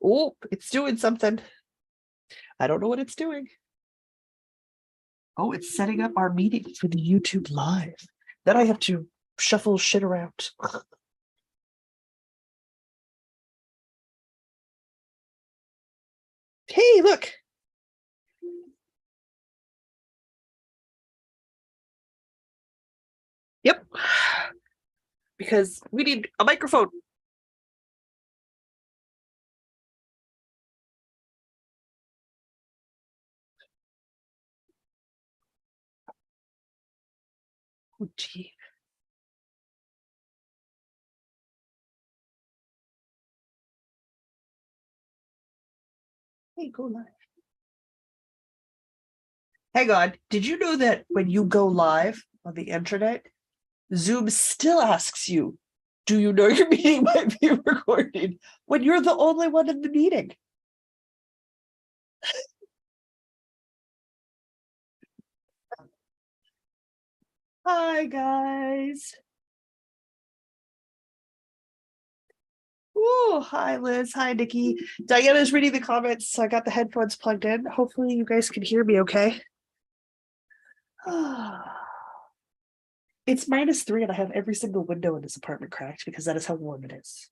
Oh, it's doing something. I don't know what it's doing. Oh, it's setting up our meeting for the YouTube live. Then I have to shuffle shit around. Hey, look. Yep. Because we need a microphone. Oh, gee. Hey, go live. Hang on. Did you know that when you go live on the internet, Zoom still asks you, do you know your meeting might be recorded when you're the only one in the meeting? Hi, guys. Oh, hi, Liz. Hi, Nikki. Diana's reading the comments, so I got the headphones plugged in. Hopefully, you guys can hear me okay. It's -3, and I have every single window in this apartment cracked because that is how warm it is.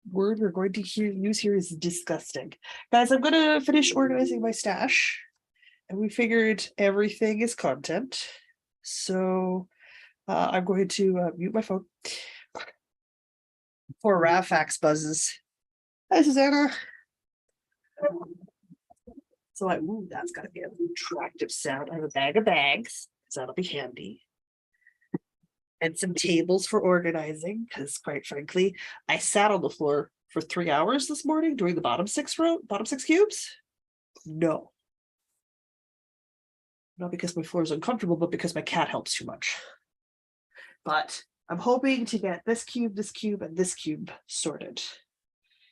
Word we're going to use here is disgusting. Guys, I'm going to finish organizing my stash. And we figured everything is content. So I'm going to mute my phone. Poor Rafax buzzes. Hi, Susanna. So ooh, that's gotta be an attractive sound. I have a bag of bags, so that'll be handy. And some tables for organizing, because quite frankly, I sat on the floor for 3 hours this morning doing the bottom six cubes. No. Not because my floor is uncomfortable, but because my cat helps too much. But I'm hoping to get this cube, and this cube sorted.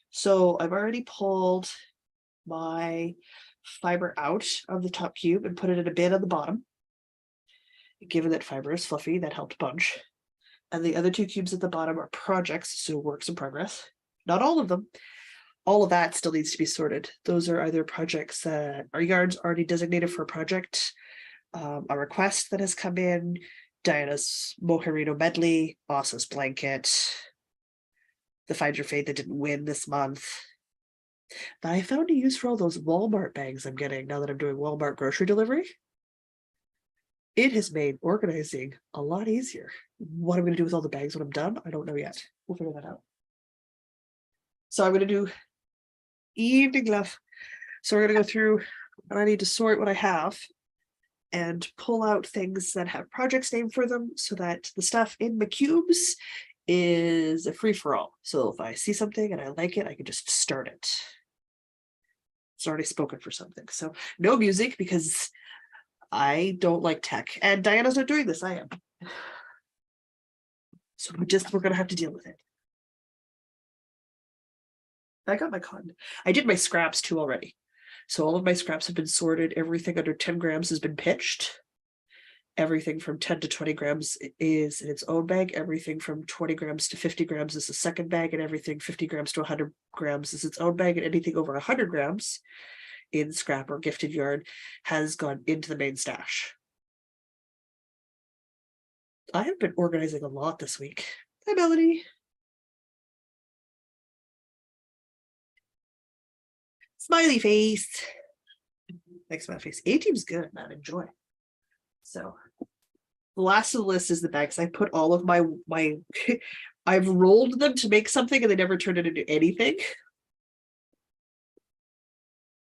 So I've already pulled my fiber out of the top cube and put it in a bin on the bottom. Given that fiber is fluffy, that helped a bunch. And the other 2 cubes at the bottom are projects, so works in progress. Not all of them. All of that still needs to be sorted. Those are either projects that our yard's already designated for a project, a request that has come in, Diana's Mojarito medley, Asa's blanket, the Find Your Fate that didn't win this month. But I found a use for all those Walmart bags I'm getting now that I'm doing Walmart grocery delivery. It has made organizing a lot easier. What I'm going to do with all the bags when I'm done, I don't know yet. We'll figure that out. So I'm going to do evening love. So we're going to go through and I need to sort what I have and pull out things that have projects named for them so that the stuff in my cubes is a free-for-all. So if I see something and I like it, I can just start it. It's already spoken for something. So no music because I don't like tech. And Diana's not doing this, I am. So we're gonna have to deal with it. I got my cotton. I did my scraps too already. So all of my scraps have been sorted. Everything under 10 grams has been pitched. Everything from 10 to 20 grams is in its own bag. Everything from 20 grams to 50 grams is a second bag, and everything 50 grams to 100 grams is its own bag, and anything over 100 grams in scrap or gifted yard has gone into the main stash. I have been organizing a lot this week. Hi, Melanie. Smiley face. Thanks, smiley face. A-team's good, man. Enjoy. So the last of the list is the bags. I put all of my I've rolled them to make something and they never turned it into anything.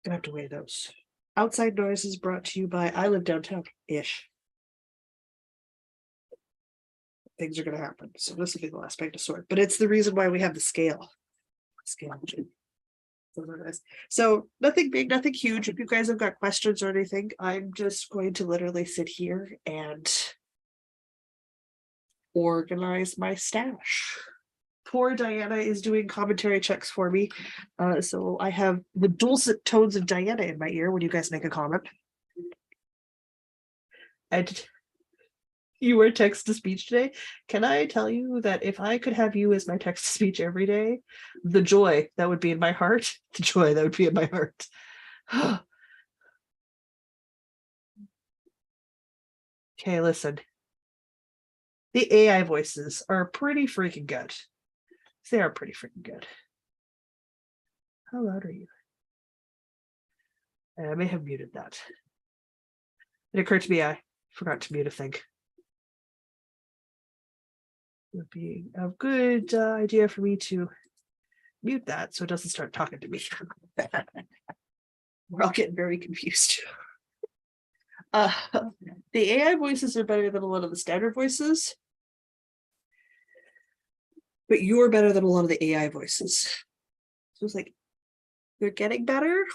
Gonna have to weigh those. Outside noise is brought to you by I live downtown-ish. Things are gonna happen. So this will be the last bag to sort. But it's the reason why we have the scale. So nothing big, nothing huge. If you guys have got questions or anything, I'm just going to literally sit here and organize my stash. Poor Diana is doing commentary checks for me. So I have the dulcet tones of Diana in my ear when you guys make a comment. And You were text to speech today. Can I tell you that if I could have you as my text to speech every day, the joy that would be in my heart, the joy that would be in my heart. Okay, listen. The AI voices are pretty freaking good. They are pretty freaking good. How loud are you? I may have muted that. It occurred to me I forgot to mute a thing. It would be a good idea for me to mute that so it doesn't start talking to me. We're all getting very confused. The AI voices are better than a lot of the standard voices, but you're better than a lot of the AI voices. So it's like, they're getting better,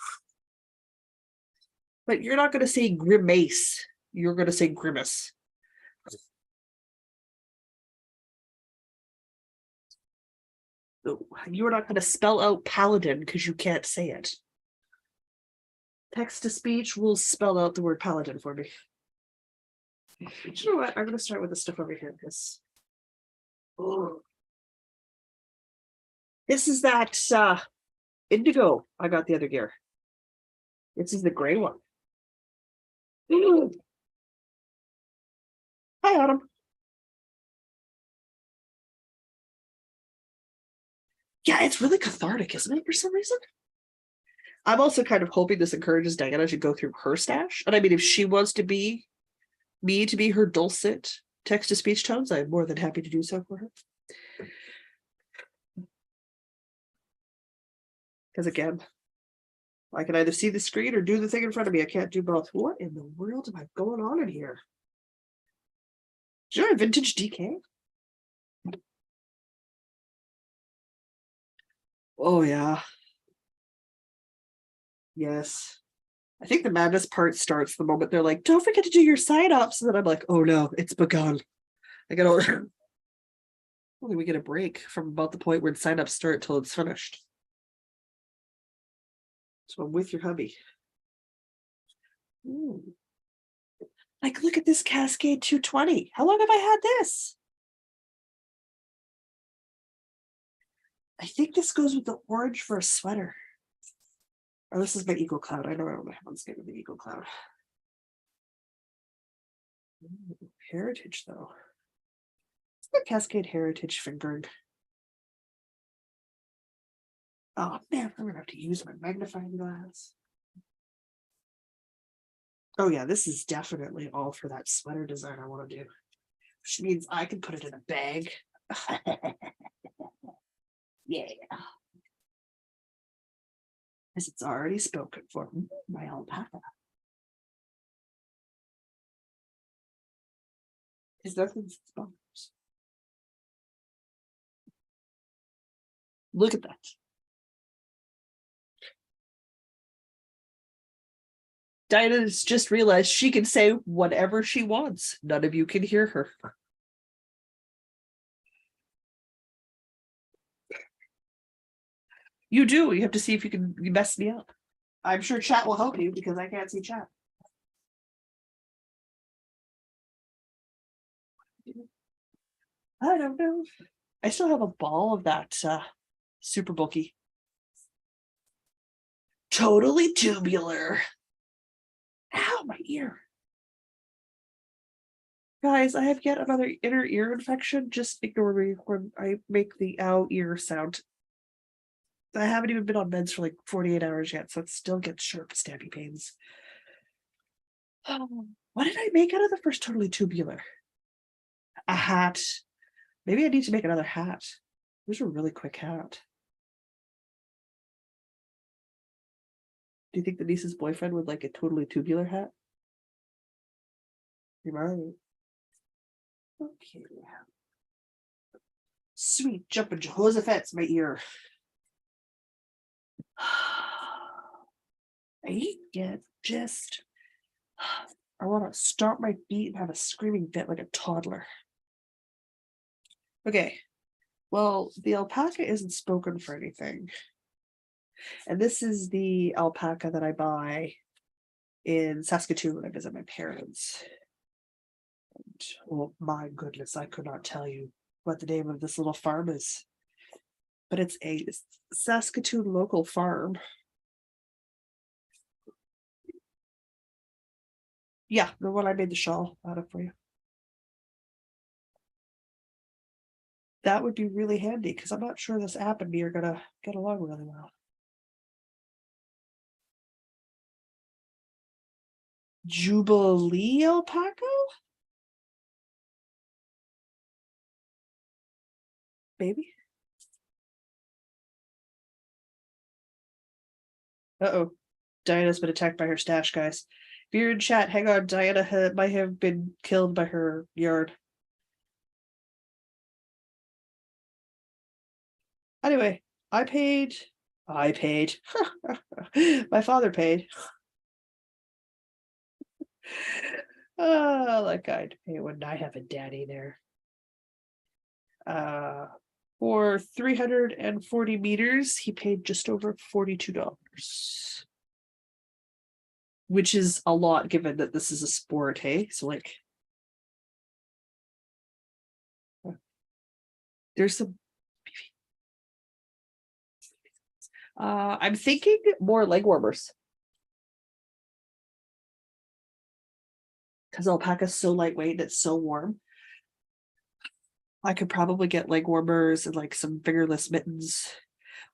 but you're not going to say grimace. You're going to say grimace. You're not going to spell out paladin because you can't say it. Text to speech will spell out the word paladin for me. You know what? I'm going to start with this stuff over here because this is that indigo I got the other gear. This is the gray one. Hi, Autumn. Yeah, it's really cathartic, isn't it, for some reason? I'm also kind of hoping this encourages Diana to go through her stash. And I mean, if she wants to be me to be her dulcet text-to-speech tones, I'm more than happy to do so for her. Because again, I can either see the screen or do the thing in front of me. I can't do both. What in the world am I going on in here? Is there a vintage DK? Oh, yeah. Yes. I think the madness part starts the moment they're like, don't forget to do your sign-ups. And then I'm like, oh no, it's begun. I gotta only we get a break from about the point where the sign-ups start till it's finished. So I'm with your hubby. Ooh. Like, look at this Cascade 220. How long have I had this? I think this goes with the orange for a sweater. Oh, this is my Eagle Cloud. I know I don't have one skin of the Eagle Cloud. Ooh, Heritage, though. It's the Cascade Heritage fingering. Oh man, I'm gonna have to use my magnifying glass. Oh yeah, this is definitely all for that sweater design I want to do. Which means I can put it in a bag. Yeah. Because it's already spoken for my alpaca. Is nothing's sponsors. Look at that. Dinah's just realized she can say whatever she wants. None of you can hear her. You do. You have to see if you can mess me up. I'm sure chat will help you because I can't see chat. I don't know. I still have a ball of that super bulky. Totally tubular. Ow, my ear. Guys, I have yet another inner ear infection. Just ignore me when I make the ow ear sound. I haven't even been on meds for like 48 hours yet, so it still gets sharp, stabby pains. What did I make out of the first totally tubular? A hat. Maybe I need to make another hat. There's a really quick hat. Do you think the niece's boyfriend would like a totally tubular hat? You might. Okay. Sweet jumping Jehoshaphat's my ear. I get just. I want to stomp my feet and have a screaming fit like a toddler. Okay. Well, the alpaca isn't spoken for anything. And this is the alpaca that I buy in Saskatoon when I visit my parents. oh my goodness, I could not tell you what the name of this little farm is. But it's a Saskatoon local farm. Yeah, the one I made the shawl out of for you. That would be really handy because I'm not sure this app and me are gonna get along really well. Jubilee alpaca? Maybe. Uh-oh. Diana's been attacked by her stash, guys. If you're in chat, hang on. Diana might have been killed by her yard. Anyway, I paid. My father paid. Like I'd pay when I have a daddy there. For 340 meters, he paid just over $42. Which is a lot given that this is a sport, hey? So like there's some I'm thinking more leg warmers. Because alpaca's so lightweight and it's so warm. I could probably get leg warmers and like some fingerless mittens.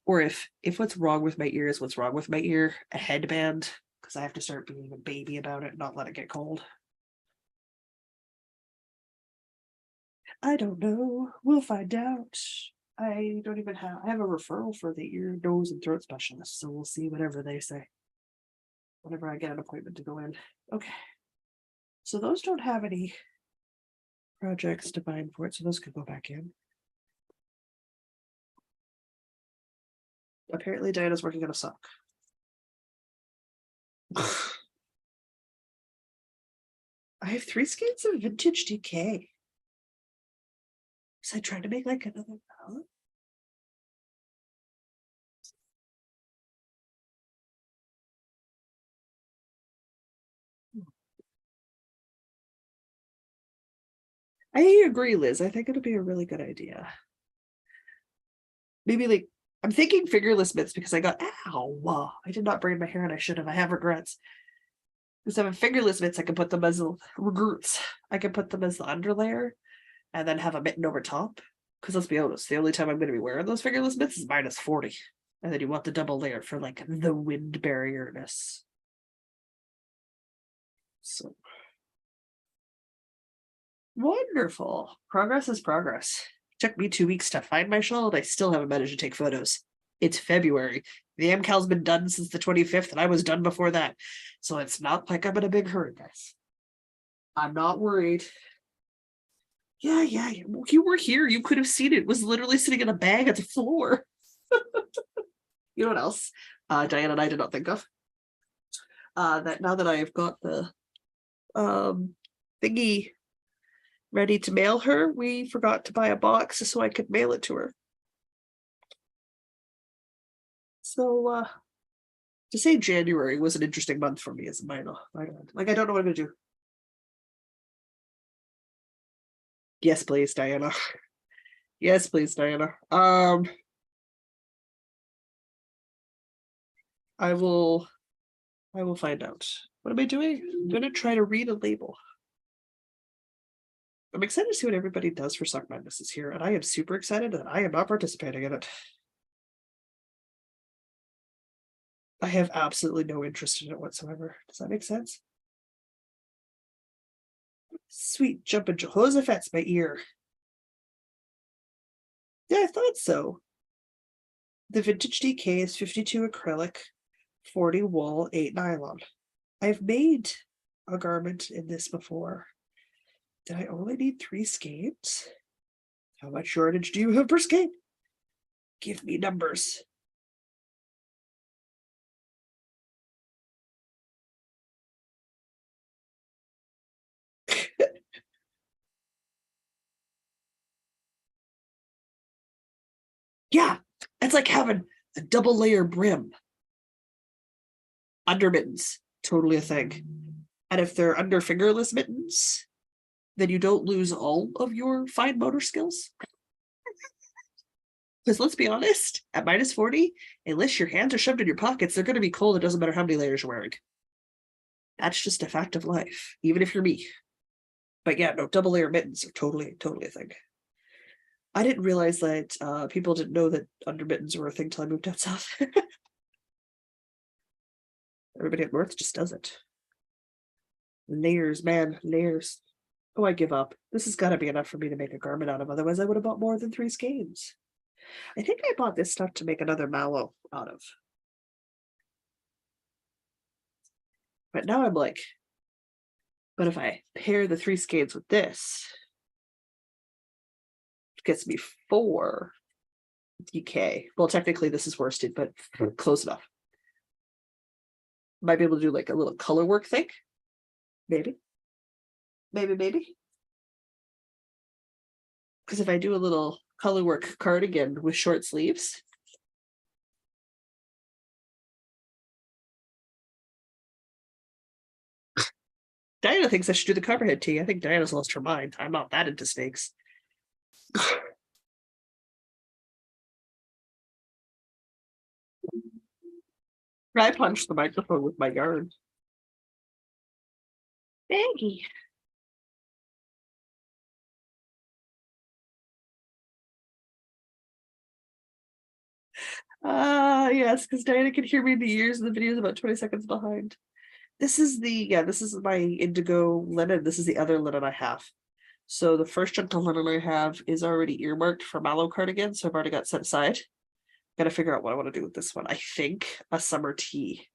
Or if what's wrong with my ear is what's wrong with my ear, a headband, because I have to start being a baby about it and not let it get cold. I don't know. We'll find out. I don't even have, I have a referral for the ear, nose, and throat specialist, so we'll see whatever they say. Whenever I get an appointment to go in. Okay. So those don't have any projects defined for it, so those could go back in. Apparently Diana's working on a sock. I have 3 skeins of vintage DK. Was I trying to make like another palette? I agree, Liz. I think it'll be a really good idea. Maybe like I'm thinking fingerless mitts because I got I did not braid my hair and I should have. I have regrets. Because I have fingerless mitts, I can put them as regrets. I can put them as the underlayer and then have a mitten over top. Because let's be honest, the only time I'm going to be wearing those fingerless mitts is -40. And then you want the double layer for like the wind barrierness. So wonderful. Progress is progress. Took me 2 weeks to find my shawl and I still haven't managed to take photos. It's February. The AMCAL's been done since the 25th and I was done before that. So it's not like I'm in a big hurry, guys. I'm not worried. Yeah. You were here. You could have seen it. It was literally sitting in a bag at the floor. You know what else Diana and I did not think of? That now that I've got the thingy ready to mail her, we forgot to buy a box so I could mail it to her. So to say January was an interesting month for me as a minor. Like I don't know what I'm gonna do. Yes, please, Diana. Yes, please, Diana. I will find out. What am I doing? I'm gonna try to read a label. I'm excited to see what everybody does for Suck Madness this year, and I am super excited that I am not participating in it. I have absolutely no interest in it whatsoever. Does that make sense? Sweet jumping Jehoshaphat's my ear. Yeah, I thought so. The vintage DK is 52 acrylic, 40 wool, 8 nylon. I've made a garment in this before. Did I only need 3 skeins? How much shortage do you have per skein? Give me numbers. Yeah, it's like having a double layer brim. Under mittens, totally a thing. And if they're under fingerless mittens, then you don't lose all of your fine motor skills. Because let's be honest, at minus 40, unless your hands are shoved in your pockets, they're going to be cold. It doesn't matter how many layers you're wearing. That's just a fact of life, even if you're me. But yeah, no, double layer mittens are totally a thing. I didn't realize that people didn't know that under mittens were a thing till I moved down south. Everybody up north just does it. Layers, man, layers. Oh, I give up. This has got to be enough for me to make a garment out of. Otherwise, I would have bought more than 3 skeins. I think I bought this stuff to make another mallow out of. But now I'm like, but if I pair the 3 skeins with this, it gets me 4 DK. Well, technically this is worsted, but close enough. Might be able to do like a little color work thing. Maybe. Maybe. Because if I do a little color work cardigan with short sleeves. Diana thinks I should do the copperhead tee. I think Diana's lost her mind. I'm not that into snakes. I punched the microphone with my yarn. Maggie. Yes, because Diana can hear me in the ears and the video is about 20 seconds behind. This is my indigo linen. This is the other linen I have. So the first chunk of linen I have is already earmarked for mallow cardigan, so I've already got set aside. Gotta figure out what I want to do with this one. I think a summer tee,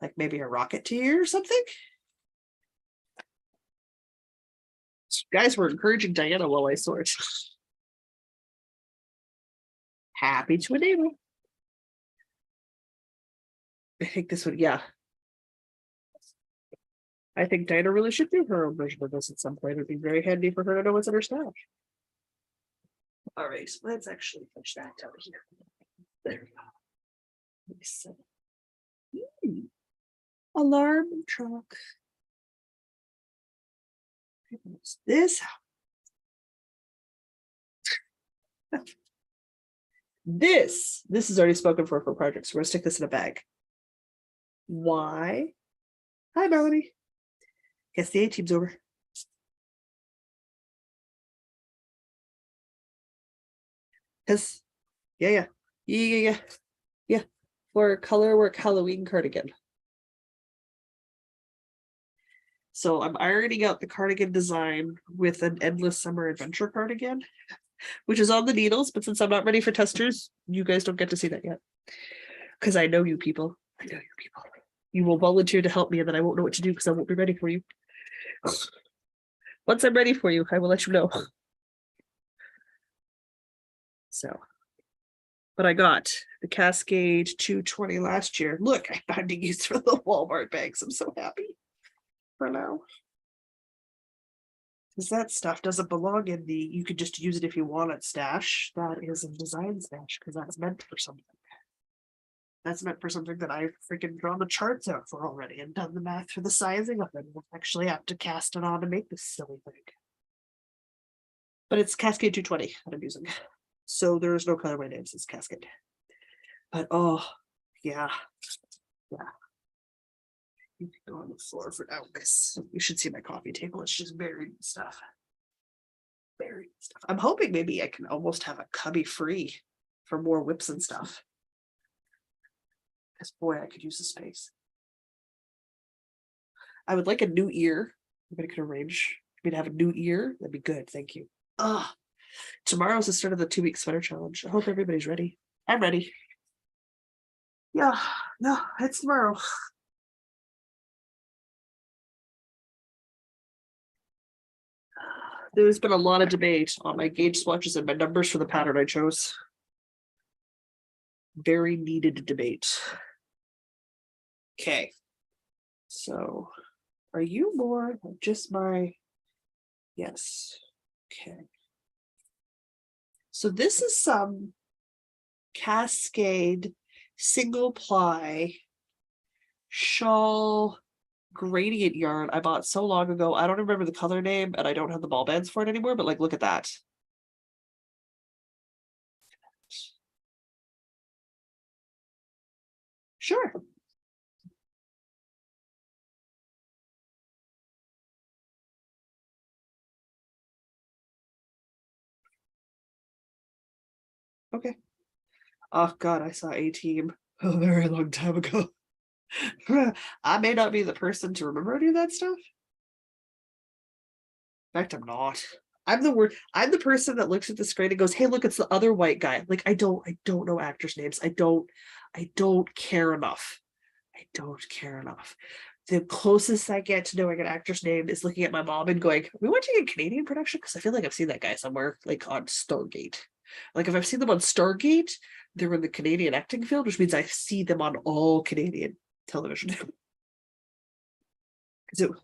like maybe a rocket tee or something. Guys were encouraging Diana while I sort. Happy to enable. I think this would, yeah. I think Diana really should do her own version of this at some point. It'd be very handy for her to know what's in her stash. All right, let's actually push that down here. There we go. Alarm truck. This. This is already spoken for projects. We're gonna stick this in a bag. Why? Hi, Melanie. Guess the A-team's over. Because, yeah. For color work Halloween cardigan. So I'm ironing out the cardigan design with an Endless Summer Adventure cardigan, which is on the needles, but since I'm not ready for testers, you guys don't get to see that yet. Because I know you people. I know you people. You will volunteer to help me and then I won't know what to do because I won't be ready for you. Once I'm ready for you, I will let you know. So, but I got the Cascade 220 last year. Look, I found a use for the Walmart bags. I'm so happy for now. Because that stuff doesn't belong in the, you could just use it if you want it stash. That is a design stash because that's meant for something. That's meant for something that I've freaking drawn the charts out for already and done the math for the sizing of it. We'll actually have to cast it on to make this silly thing. But it's Cascade 220 that I'm using. So there's no colorway names, it's Cascade. But oh, yeah. You can go on the floor for now because you should see my coffee table. It's just buried in stuff. I'm hoping maybe I can almost have a cubby free for more whips and stuff. Because boy, I could use the space. I would like a new ear. Anybody could arrange me to have a new ear. That'd be good. Thank you. Tomorrow's the start of the 2-week sweater challenge. I hope everybody's ready. I'm ready. Yeah, no, it's tomorrow. There's been a lot of debate on my gauge swatches and my numbers for the pattern I chose. Very needed debate. Okay. So, are you more just my... Yes. Okay. So this is some Cascade single ply shawl gradient yarn I bought so long ago. I don't remember the color name and I don't have the ball bands for it anymore, but like, look at that. Sure. Okay. Oh God, I saw A-Team a very long time ago. I may not be the person to remember any of that stuff. In fact, I'm not. I'm the person that looks at the screen and goes, "Hey, look, it's the other white guy." Like I don't know actors' names. I don't care enough. I don't care enough. The closest I get to knowing an actor's name is looking at my mom and going, "Are we watching a Canadian production?" Because I feel like I've seen that guy somewhere, like on Stargate. Like if I've seen them on Stargate, they're in the Canadian acting field, which means I see them on all Canadian television. So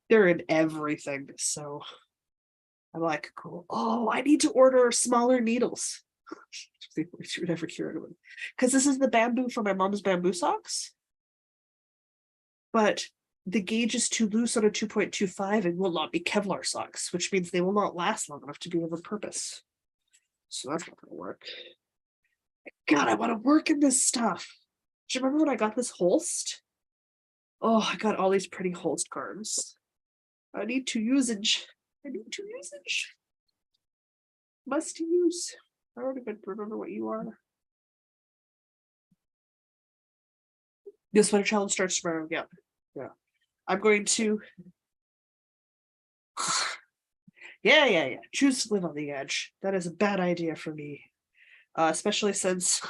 they're in everything. So I'm like, cool. Oh, I need to order smaller needles. She would never cure anyone. Because this is the bamboo for my mom's bamboo socks. But the gauge is too loose on a 2.25 and will not be Kevlar socks, which means they will not last long enough to be of a purpose. So that's not going to work. God, I want to work in this stuff. Do you remember when I got this Holst? Oh, I got all these pretty Holst cards. I need to usage. I need to usage. Must use. I don't even remember what you are. The sweater challenge starts tomorrow. Yeah. Yeah. I'm going to. Yeah. Choose to live on the edge. That is a bad idea for me. Especially since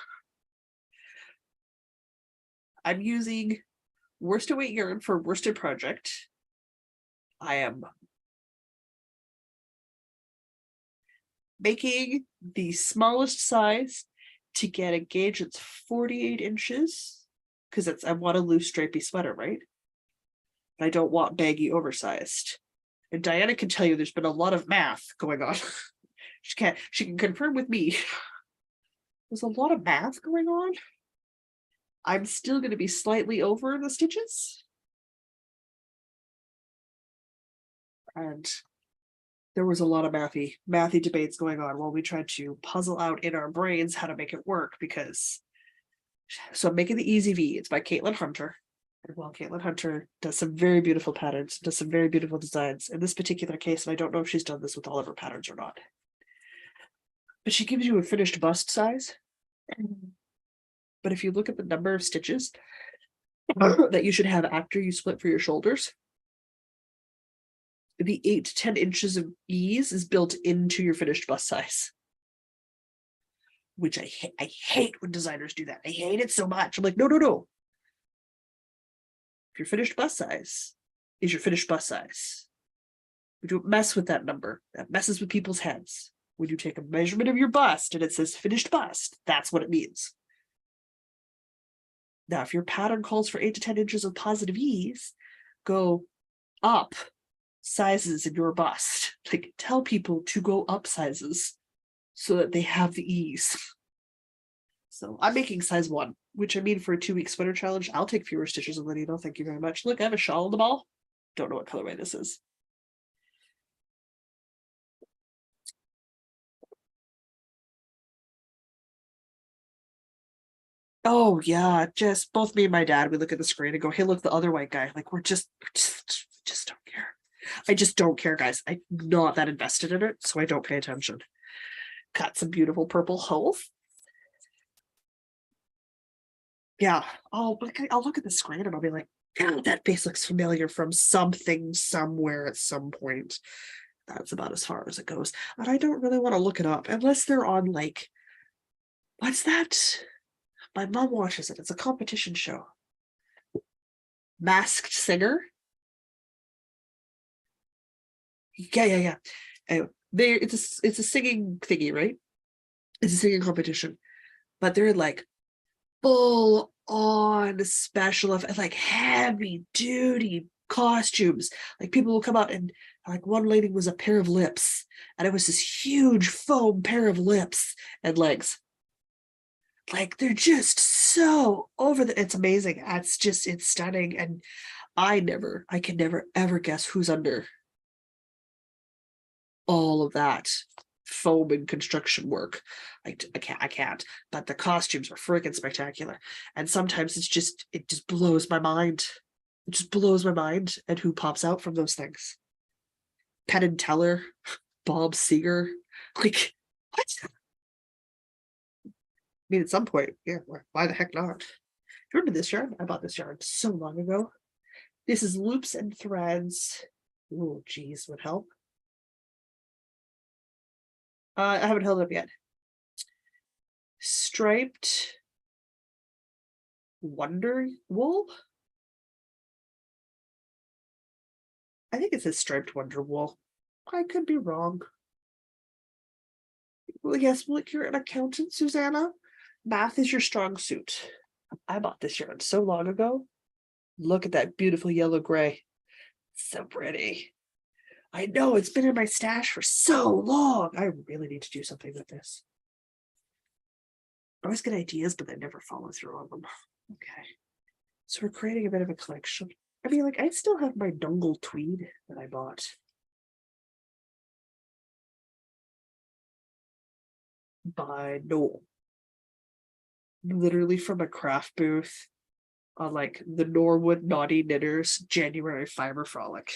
I'm using worsted weight yarn for worsted project. I am making the smallest size to get a gauge that's 48 inches because I want a loose stripy sweater, right? I don't want baggy oversized. And Diana can tell you there's been a lot of math going on. She can confirm with me. There's a lot of math going on. I'm still going to be slightly over the stitches. And there was a lot of mathy debates going on while we tried to puzzle out in our brains how to make it work because so I'm making the Easy V. It's by Caitlin Hunter. And while Caitlin Hunter does some very beautiful patterns, does some very beautiful designs, in this particular case, and I don't know if she's done this with all of her patterns or not, but she gives you a finished bust size. But if you look at the number of stitches that you should have after you split for your shoulders, the 8 to 10 inches of ease is built into your finished bust size. Which I hate when designers do that. I hate it so much. I'm like, no. If your finished bust size is your finished bust size, we don't mess with that number. That messes with people's heads. When you take a measurement of your bust and it says finished bust, that's what it means. Now, if your pattern calls for 8 to 10 inches of positive ease, go up sizes in your bust. Like, tell people to go up sizes so that they have the ease. So I'm making size 1, which I mean for a 2-week sweater challenge, I'll take fewer stitches of the needle. Thank you very much. Look, I have a shawl on the ball. Don't know what colorway this is. Oh yeah, just both me and my dad, we look at the screen and go, "Hey, look, the other white guy." Like we're just don't care. I just don't care, guys. I'm not that invested in it, so I don't pay attention. Got some beautiful purple holes. Yeah. Oh, but I'll look at the screen and I'll be like, "God, that face looks familiar from something somewhere at some point." That's about as far as it goes. And I don't really want to look it up unless they're on like, what's that? My mom watches it. It's a competition show. Masked Singer. Yeah. Anyway, it's a singing thingy, right? It's a singing competition, but they're like full on special effects, like heavy duty costumes. Like people will come out and like one lady was a pair of lips, and it was this huge foam pair of lips and legs. Like they're just so over the, it's amazing. It's stunning. And I can never ever guess who's under all of that foam and construction work. I can't. But the costumes are freaking spectacular. And sometimes it just blows my mind. It just blows my mind at who pops out from those things. Penn and Teller, Bob Seger, like what? I mean, at some point, yeah, why the heck not? Remember this yarn? I bought this yarn so long ago. This is Loops and Threads. Oh, geez, would help. I haven't held it up yet. Striped Wonder Wool. I think it says Striped Wonder Wool. I could be wrong. Well, yes, look, you're an accountant, Susanna. Math is your strong suit. I bought this yarn so long ago. Look at that beautiful yellow gray. So pretty. I know, it's been in my stash for so long. I really need to do something with this. I always get ideas, but I never follow through on them. Okay. So we're creating a bit of a collection. I mean, like, I still have my Dungle tweed that I bought. By Noel. Literally from a craft booth on like the Norwood Naughty Knitters January Fiber Frolic.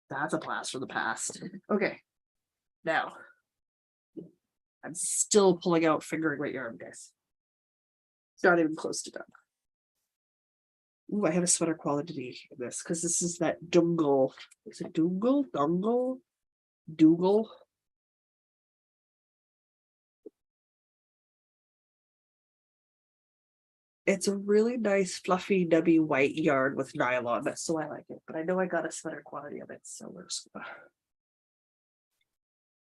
That's a blast from the past. Okay. Now, I'm still pulling out fingering weight yarn, guys. It's not even close to done. Ooh, I have a sweater quality in this because this is that Dungle. Is it Dungle? Dungle? Dougal? It's a really nice, fluffy, nubby white yarn with nylon, so I like it. But I know I got a sweater quality of it, so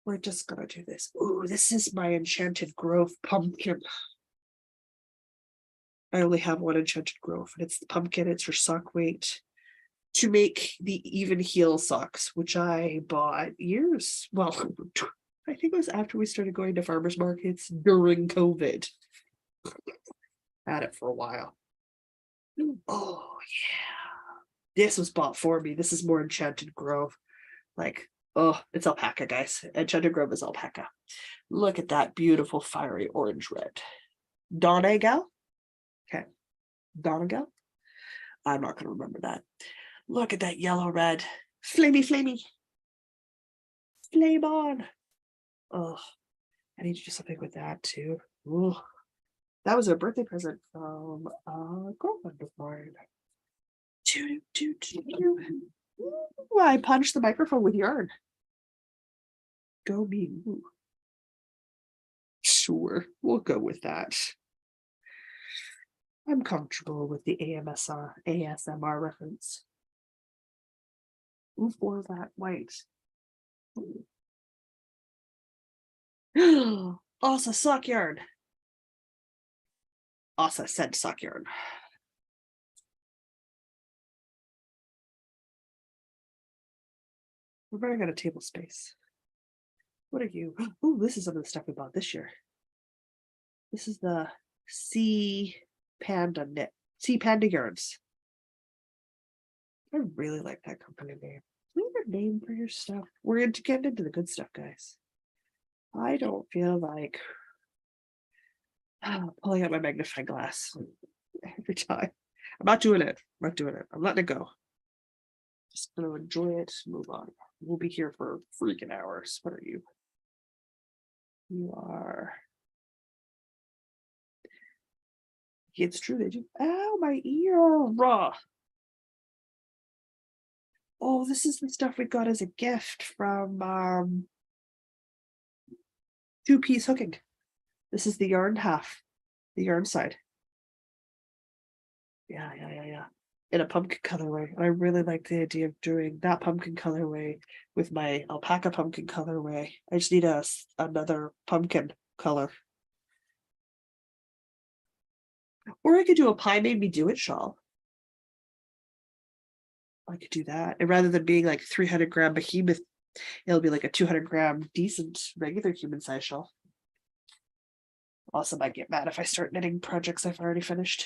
we're just gonna do this. Ooh, this is my Enchanted Grove pumpkin. I only have one Enchanted Grove, and it's the pumpkin. It's for sock weight to make the even heel socks, which I bought years. Well, I think it was after we started going to farmers markets during COVID. Had it for a while. Oh yeah, this was bought for me. This is more Enchanted Grove. Like, oh, it's alpaca, guys. Enchanted Grove is alpaca. Look at that beautiful fiery orange red. Donegal. Okay, Donegal. I'm not going to remember that. Look at that yellow red. Flamey, flamey. Flame on. Oh, I need to do something with that too. Ooh. That was a birthday present from a girlfriend of mine. Ooh, I punched the microphone with yarn. Go me. Ooh. Sure, we'll go with that. I'm comfortable with the ASMR reference. Ooh, for that white. Asa sock yarn. Asa said sock yarn. We're running out of table space. What are you? Oh, this is some of the stuff we bought this year. This is the Sea Panda knit. Sea Panda yarns. I really like that company name. Leave a name for your stuff. We're going to get into the good stuff, guys. I don't feel like pulling out my magnifying glass every time. I'm not doing it. I'm not doing it. I'm letting it go. Just gonna enjoy it. Move on. We'll be here for freaking hours. What are you? You are. It's true. They do. Ow, my ear. Raw. Oh, this is the stuff we got as a gift from Two Piece Hooking. This is the yarn half, the yarn side. Yeah. In a pumpkin colorway. I really like the idea of doing that pumpkin colorway with my alpaca pumpkin colorway. I just need another pumpkin color. Or I could do a pie made me do it shawl. I could do that. And rather than being like 300-gram behemoth, it'll be like a 200-gram decent regular human size shawl. Also might get mad if I start knitting projects I've already finished.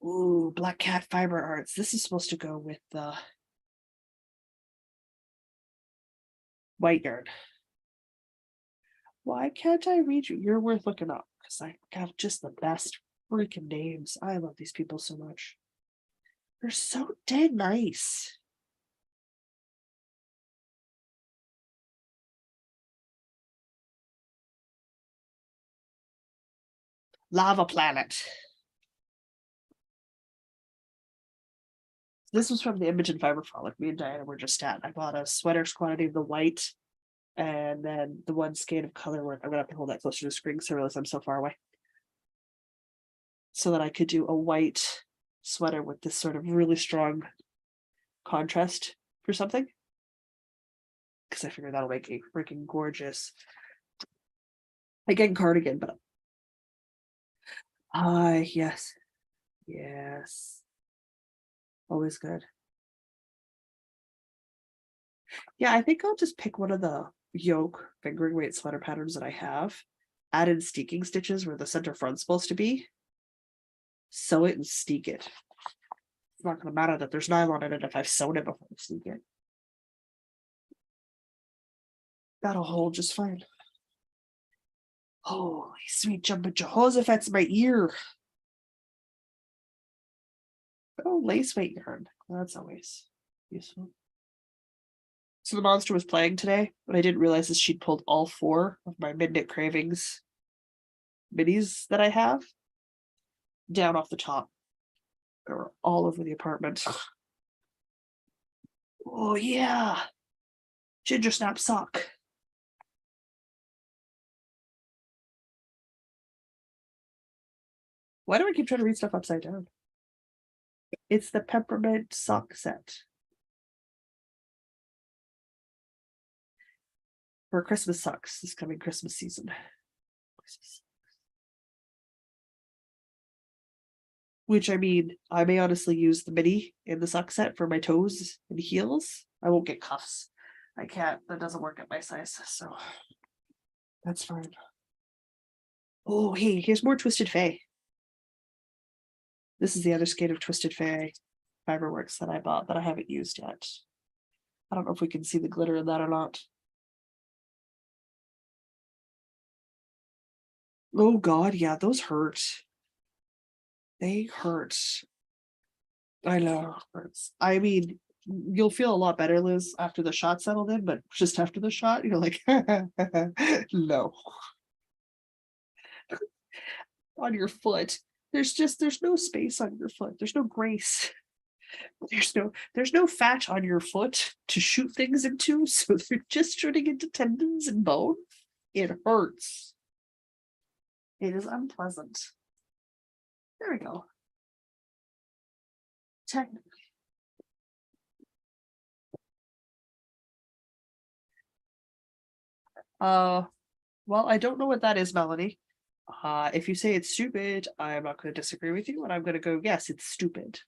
Ooh, Black Cat Fiber Arts. This is supposed to go with the white yarn. Why can't I read you? You're worth looking up because I got just the best freaking names. I love these people so much. They're so dang nice. Lava Planet. This was from the Imogen Fiber Frolic me and Diana were just at. I bought a sweater's quantity of the white and then the one skein of color work. I'm gonna have to hold that closer to the screen because I realize I'm so far away. So that I could do a white sweater with this sort of really strong contrast for something. Because I figured that'll make a freaking gorgeous, again, cardigan, but yes. Yes. Always good. Yeah, I think I'll just pick one of the yoke fingering weight sweater patterns that I have, add in steeking stitches where the center front's supposed to be, sew it and steek it. It's not going to matter that there's nylon in it if I've sewn it before I steek it. That'll hold just fine. Holy sweet jumping Jehoshaphat's my ear. Oh, lace weight yarn. That's always useful. So the monster was playing today. What I didn't realize is she'd pulled all 4 of my Midnight Cravings minis that I have down off the top. They were all over the apartment. Oh yeah. Ginger snap sock. Why do I keep trying to read stuff upside down? It's the peppermint sock set. For Christmas socks this coming Christmas season. Which I mean, I may honestly use the mini in the sock set for my toes and heels. I won't get cuffs. I can't. That doesn't work at my size, so that's fine. Oh, hey, here's more Twisted Fae. This is the other skein of Twisted Fae Fiberworks that I bought that I haven't used yet. I don't know if we can see the glitter in that or not. Oh God, yeah, those hurt. They hurt. I know, hurts. I mean, you'll feel a lot better, Liz, after the shot settled in, but just after the shot, you're like, no. On your foot. There's no space on your foot. There's no grace. There's no fat on your foot to shoot things into, so they're just shooting into tendons and bone. It hurts. It is unpleasant. There we go. Technically. Well, I don't know what that is, Melanie. If you say it's stupid, I'm not going to disagree with you, and I'm going to go, yes, it's stupid.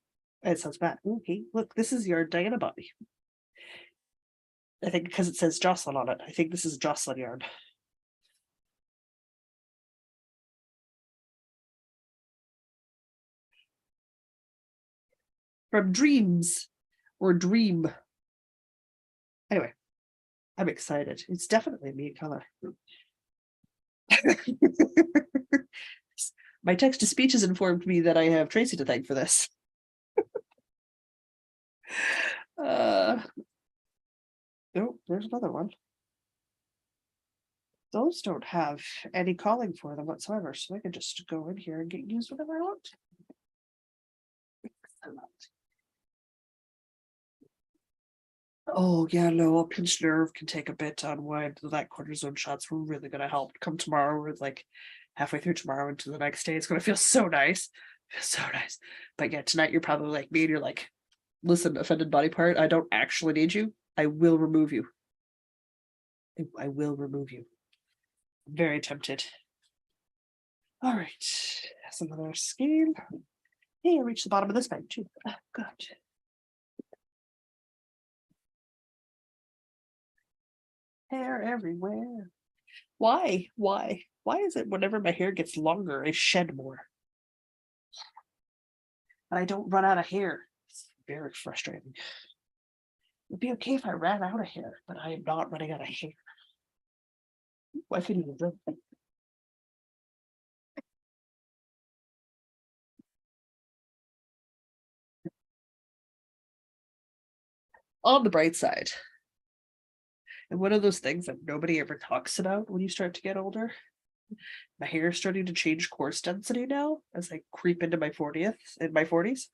It sounds bad. Okay, look, this is your Diana body. I think because it says Jocelyn on it. I think this is Jocelyn yarn. From Dreams or Dream. Anyway, I'm excited. It's definitely a neat color. My text to speech has informed me that I have Tracy to thank for this. Oh, there's another one. Those don't have any calling for them whatsoever, so I can just go in here and get used whenever I want. Oh yeah, no, a pinched nerve can take a bit to unwind. That cortisone shots were really gonna help. Come tomorrow, we're like halfway through tomorrow into the next day. It's gonna feel so nice. So nice. But yeah, tonight you're probably like me and you're like, listen, offended body part, I don't actually need you. I will remove you. I will remove you. I'm very tempted. All right. That's another skein. Hey, I reached the bottom of this bag too. Oh, good. Hair everywhere. Why? Why? Why is it whenever my hair gets longer, I shed more? But I don't run out of hair. It's very frustrating. It'd be okay if I ran out of hair, but I am not running out of hair. Ooh, I couldn't even drink. On the bright side, and one of those things that nobody ever talks about when you start to get older, my hair is starting to change coarse density now as I creep into my 40s.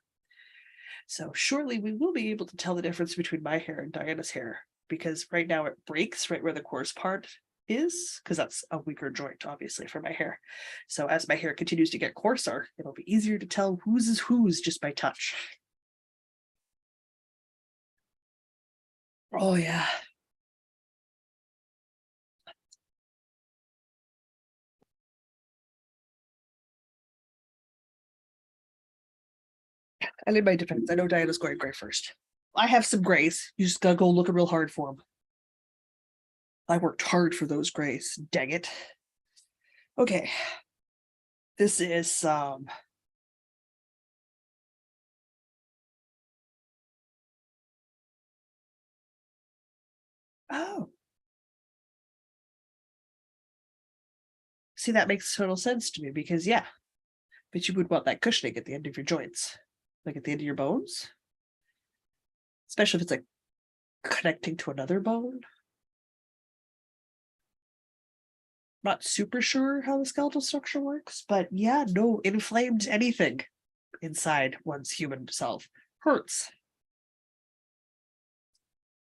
So surely we will be able to tell the difference between my hair and Diana's hair because right now it breaks right where the coarse part is because that's a weaker joint obviously for my hair. So as my hair continues to get coarser, it'll be easier to tell whose is whose just by touch. Oh yeah. And in my defense, I know Diana's going gray first. I have some grays. You just gotta go looking real hard for them. I worked hard for those grays. Dang it. Okay. This is oh. See, that makes total sense to me because yeah, but you would want that cushioning at the end of your joints, like at the end of your bones, especially if it's like connecting to another bone. Not super sure how the skeletal structure works, but yeah, no, inflamed anything inside one's human self hurts.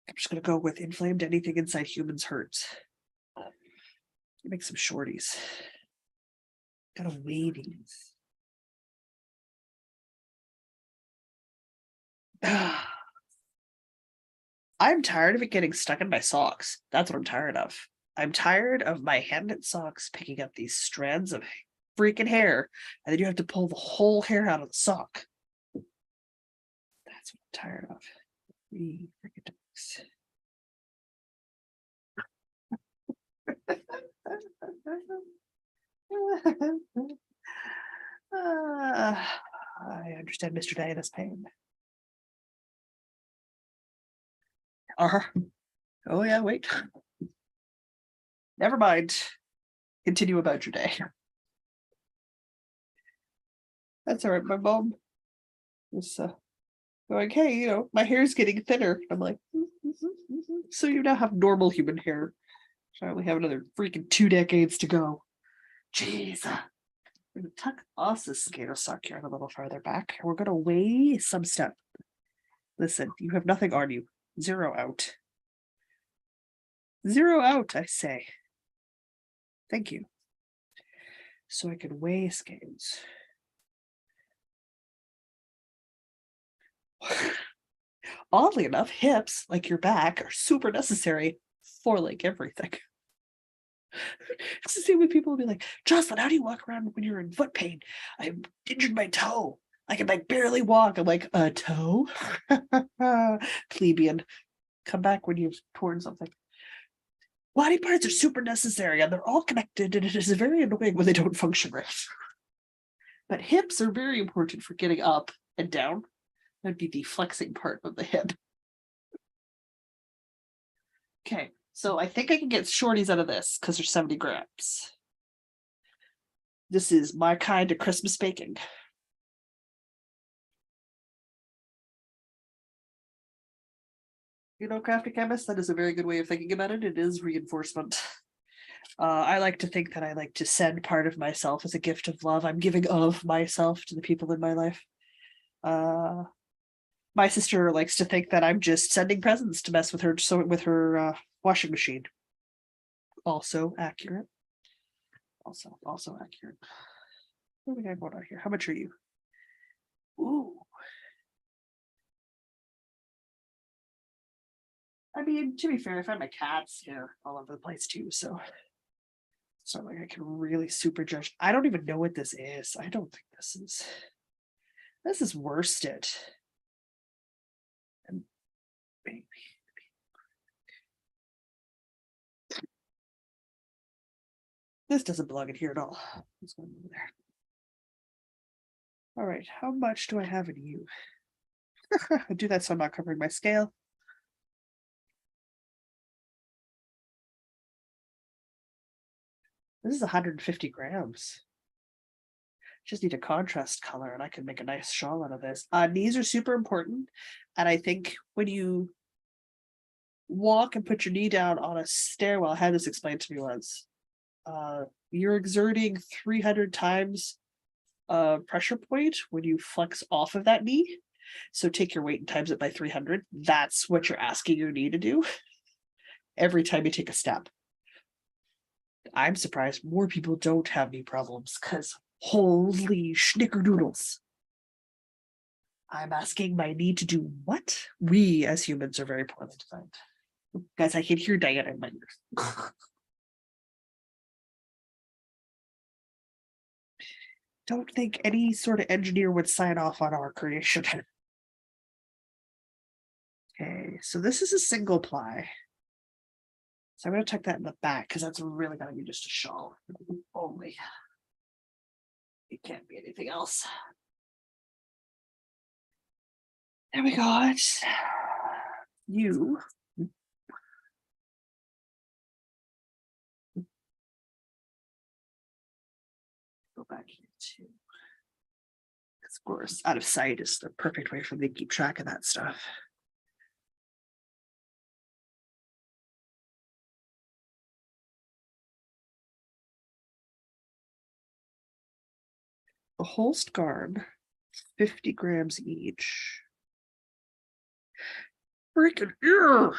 I'm just gonna go with inflamed anything inside humans hurts. Make some shorties. Gotta weigh these. I'm tired of it getting stuck in my socks. That's what I'm tired of. I'm tired of my hand-knit socks picking up these strands of freaking hair, and then you have to pull the whole hair out of the sock. That's what I'm tired of. Three freaking dogs. I understand Mr. Diana's pain. Uh-huh. Oh yeah, wait. Never mind. Continue about your day. That's all right. My mom was going, hey, my hair's getting thinner. I'm like, so you now have normal human hair. So I only have another freaking 2 decades to go. Jeez. We're gonna tuck Os's skater sock here a little farther back. And we're gonna weigh some stuff. Listen, you have nothing on you. 0 out. 0 out, I say. Thank you. So I can weigh skates. Oddly enough, hips, like your back, are super necessary for like everything. It's the same with people will be like, Jocelyn, how do you walk around when you're in foot pain? I injured my toe. I can like barely walk. I'm like, a toe? Plebeian. Come back when you've torn something. Body parts are super necessary and they're all connected, and it is very annoying when they don't function right. But hips are very important for getting up and down. That'd be the flexing part of the hip. Okay, so I think I can get shorties out of this because they're 70 grams. This is my kind of Christmas baking. Crafty chemist, that is a very good way of thinking about it. It is reinforcement. I like to think that I like to send part of myself as a gift of love. I'm giving of myself to the people in my life. My sister likes to think that I'm just sending presents to mess with her, so with her washing machine. Also accurate. Also accurate. What do we got going on here? How much are you? Ooh. I mean, to be fair, I find my cats here all over the place too, so it's not like I can really super judge. I don't even know what this is. I don't think this is worsted. And maybe This doesn't belong in here at all. Let's go over there. All right, how much do I have in you? I do that so I'm not covering my scale. This is 150 grams. Just need a contrast color and I can make a nice shawl out of this. Knees are super important. And I think when you walk and put your knee down on a stairwell, I had this explained to me once. You're exerting 300 times pressure point when you flex off of that knee. So take your weight and times it by 300. That's what you're asking your knee to do every time you take a step. I'm surprised more people don't have knee problems because holy schnickerdoodles. I'm asking my knee to do what? We as humans are very poorly designed. Guys, I can hear Diana in my ears. Don't think any sort of engineer would sign off on our creation. Okay, so this is a single ply. So I'm going to tuck that in the back because that's really going to be just a shawl only. It can't be anything else. There we go. You. Go back here too. Of course, out of sight is the perfect way for me to keep track of that stuff. The Holst garb, 50 grams each. Freaking ear.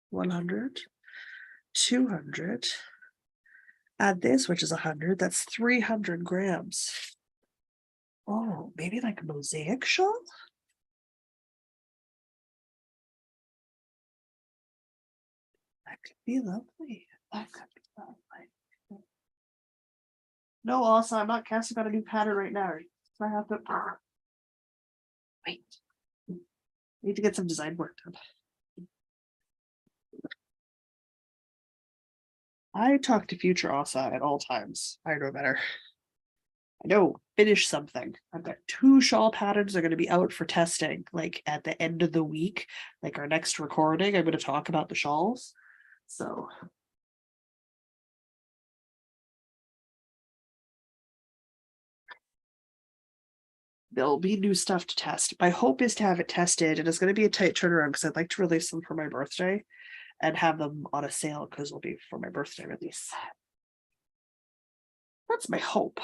100, 200. Add this, which is 100. That's 300 grams. Oh, maybe like a mosaic shawl? That could be lovely. That could be lovely. No, also, I'm not casting on a new pattern right now. So I have to wait. I need to get some design work done. I talk to future Asa at all times. I know better. I know, finish something. I've got 2 shawl patterns that are going to be out for testing, like at the end of the week, like our next recording. I'm going to talk about the shawls. So there'll be new stuff to test. My hope is to have it tested, and it's going to be a tight turnaround because I'd like to release them for my birthday and have them on a sale because it'll be for my birthday release. That's my hope.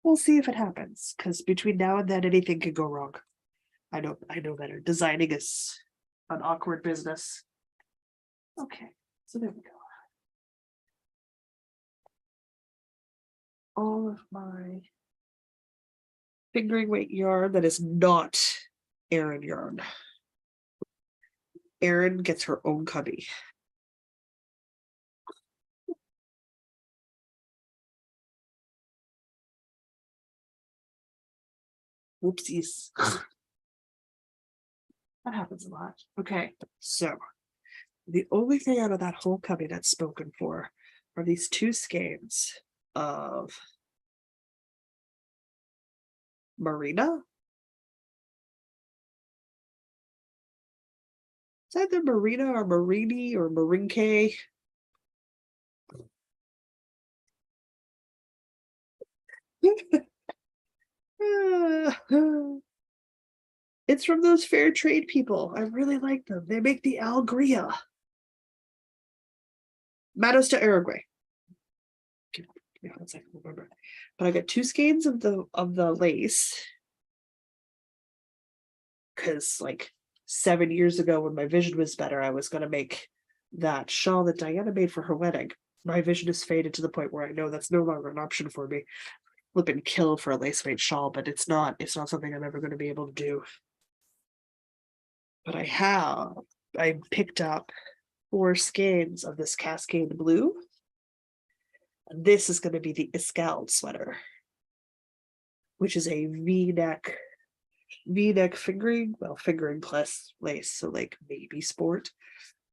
We'll see if it happens because between now and then, anything could go wrong. I know better. Designing is an awkward business. Okay, so there we go. All of my fingering weight yarn that is not Erin yarn. Erin gets her own cubby. Whoopsies. That happens a lot. Okay, so the only thing out of that whole cubby that's spoken for are these 2 skeins of Marina. Is either Marina or Marini or Marinke? It's from those fair trade people. I really like them. They make the Algria. Manos de Uruguay. Yeah, that's like remember. But I got 2 skeins of the lace. Because like 7 years ago when my vision was better, I was gonna make that shawl that Diana made for her wedding. My vision has faded to the point where I know that's no longer an option for me. Flip and kill for a lace weight shawl, but it's not something I'm ever going to be able to do. But I picked up 4 skeins of this Cascade Blue. And this is going to be the Escalde sweater, which is a V-neck fingering, well, fingering plus lace, so like maybe sport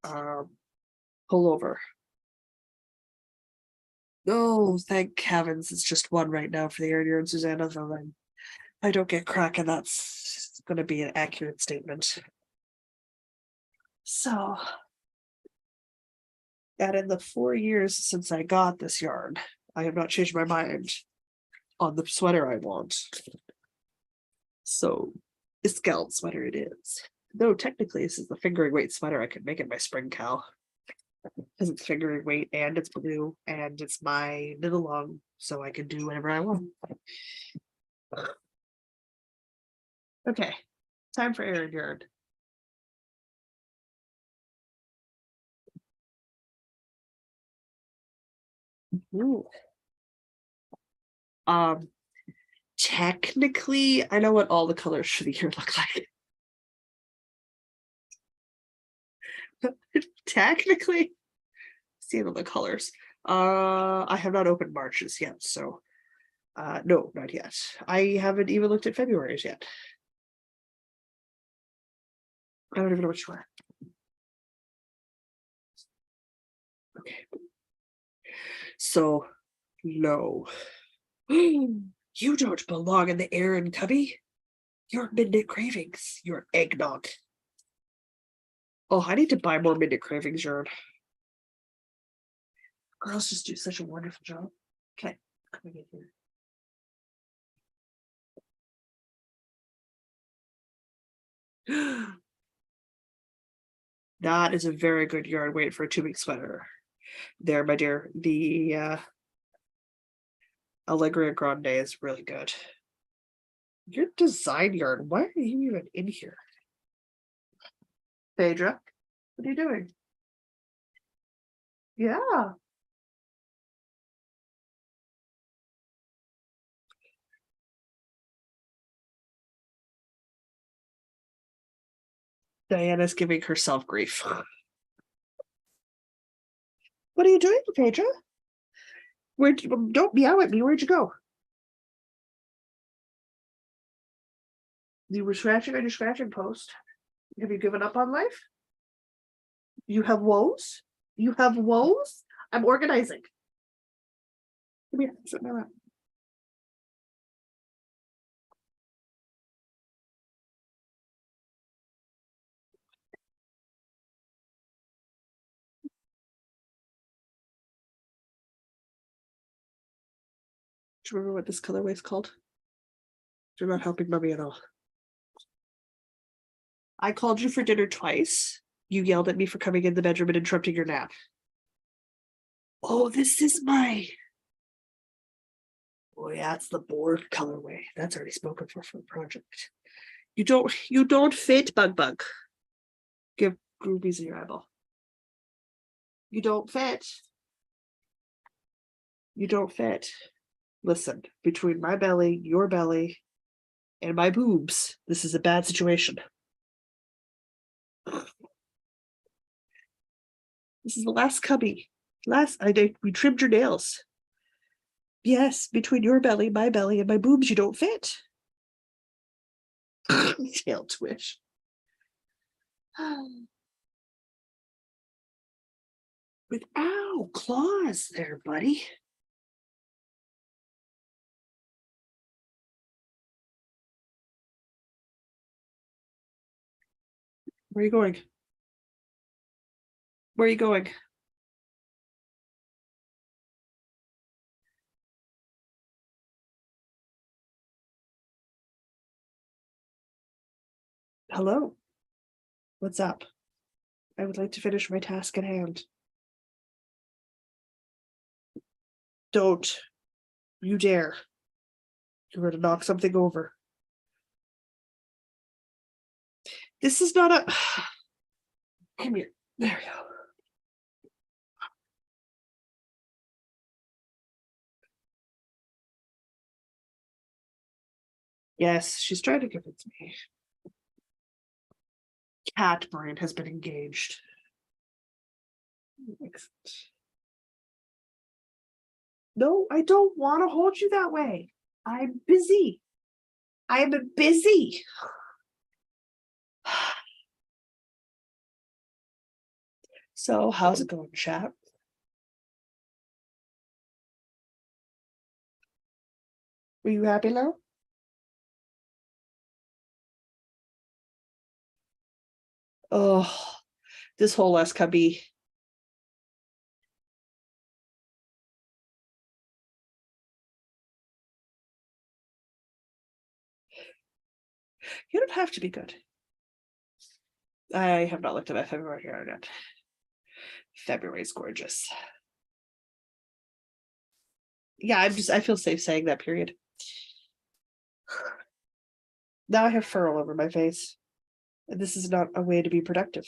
pullover. Oh, thank heavens, it's just one right now for the Aaron and Susanna, though then I don't get cracking, that's gonna be an accurate statement. So, and in the 4 years since I got this yarn, I have not changed my mind on the sweater I want. So, a scallop sweater it is. Though technically this is the fingering weight sweater I could make it my spring cow. Because it's fingering weight and it's blue and it's my knit along, so I can do whatever I want. Okay, time for Aaron yarn. Ooh. Um, technically, I know what all the colors for the year look like. Technically, see all the colors. I have not opened Marches yet, so no, not yet. I haven't even looked at February's yet. I don't even know which one. Okay. So low. You don't belong in the Aaron cubby. Your midnight cravings, your eggnog. Oh, I need to buy more midnight cravings yarn. Girls just do such a wonderful job. Okay, coming in here. That is a very good yarn weight for a 2-week sweater. There, my dear. The Allegria Grande is really good. Your design yarn, why are you even in here? Phaedra, what are you doing? Yeah. Diana's giving herself grief. What are you doing, Phaedra? Don't meow at me. Where'd you go? You were scratching on your scratching post. Have you given up on life? You have woes? You have woes? I'm organizing. Come here, sit in my lap. Do you remember what this colorway is called? You're not helping mommy at all. I called you for dinner twice. You yelled at me for coming in the bedroom and interrupting your nap. Oh, this is my. Oh yeah, it's the board colorway. That's already spoken for the project. You don't fit, Bug. Give groupies in your eyeball. You don't fit. You don't fit. Listen, between my belly, your belly, and my boobs, this is a bad situation. This is the last cubby. We trimmed your nails. Yes, between your belly, my belly, and my boobs, you don't fit. Tail twish. With ow, claws there, buddy. Where are you going? Where are you going? Hello? What's up? I would like to finish my task at hand. Don't you dare. You're going to knock something over. This is not a. Come here. There we go. Yes, she's trying to convince me. Cat brain has been engaged. No, I don't want to hold you that way. I'm busy. I'm busy. So, how's it going, chat? Were you happy now? Oh, this whole last cubby. You don't have to be good. I have not looked at my February here yet. February is gorgeous. Yeah, I feel safe saying that, period. Now I have fur all over my face. And this is not a way to be productive.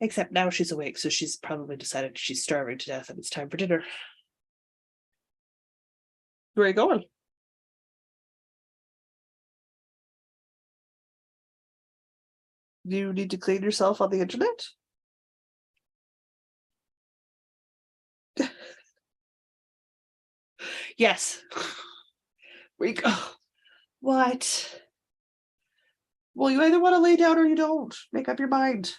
Except now she's awake, so she's probably decided she's starving to death and it's time for dinner. Where are you going? Do you need to clean yourself on the internet? Yes. Where you go? What? Well, you either want to lay down or you don't. Make up your mind.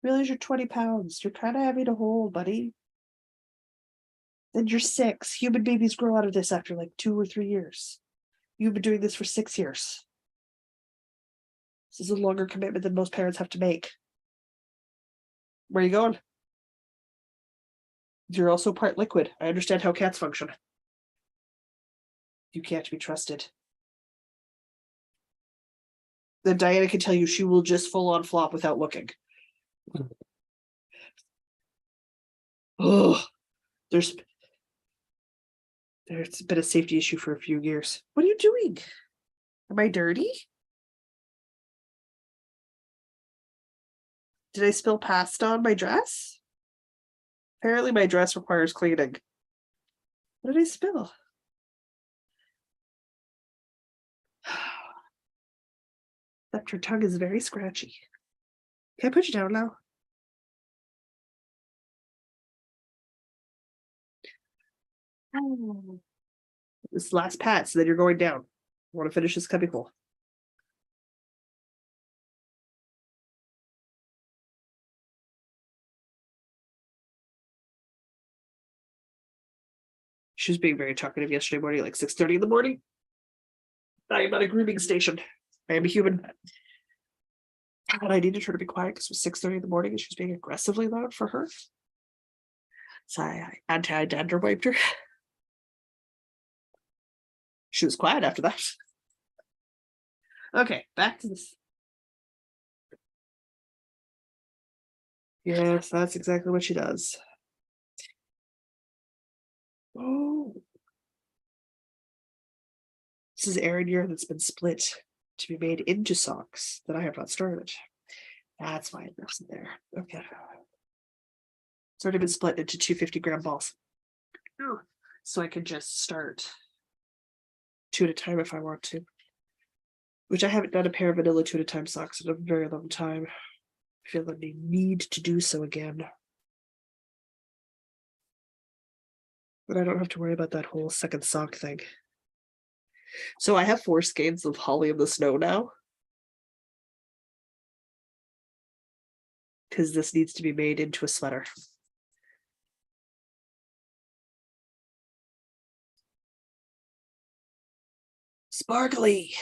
Realize you're 20 pounds. You're kind of heavy to hold, buddy. And you're 6. Human babies grow out of this after like 2 or 3 years. You've been doing this for 6 years. This is a longer commitment than most parents have to make. Where are you going? You're also part liquid. I understand how cats function. You can't be trusted. Then Diana can tell you she will just full on flop without looking. Oh, there's been a safety issue for a few years. What are you doing? Am I dirty? Did I spill pasta on my dress? Apparently my dress requires cleaning. What did I spill? Except her tongue is very scratchy. Can I put you down now? Oh. This last pat, so then you're going down. I want to finish this cubbyhole. She was being very talkative yesterday morning, like 6:30 in the morning. I am at a grooming station. I am a human. And I needed her to be quiet because it was 6:30 in the morning and she was being aggressively loud for her. So I anti-dander wiped her. She was quiet after that. Okay, back to this. Yes, that's exactly what she does. Oh. This is Aran yarn that's been split to be made into socks that I have not started. That's why it wasn't there. Okay. It's already been split into 250-gram balls. So I can just start 2 at a time if I want to. Which I haven't done a pair of vanilla 2 at a time socks in a very long time. I feel like I need to do so again. But I don't have to worry about that whole second sock thing. So I have 4 skeins of Holly in the Snow now. Because this needs to be made into a sweater. Sparkly.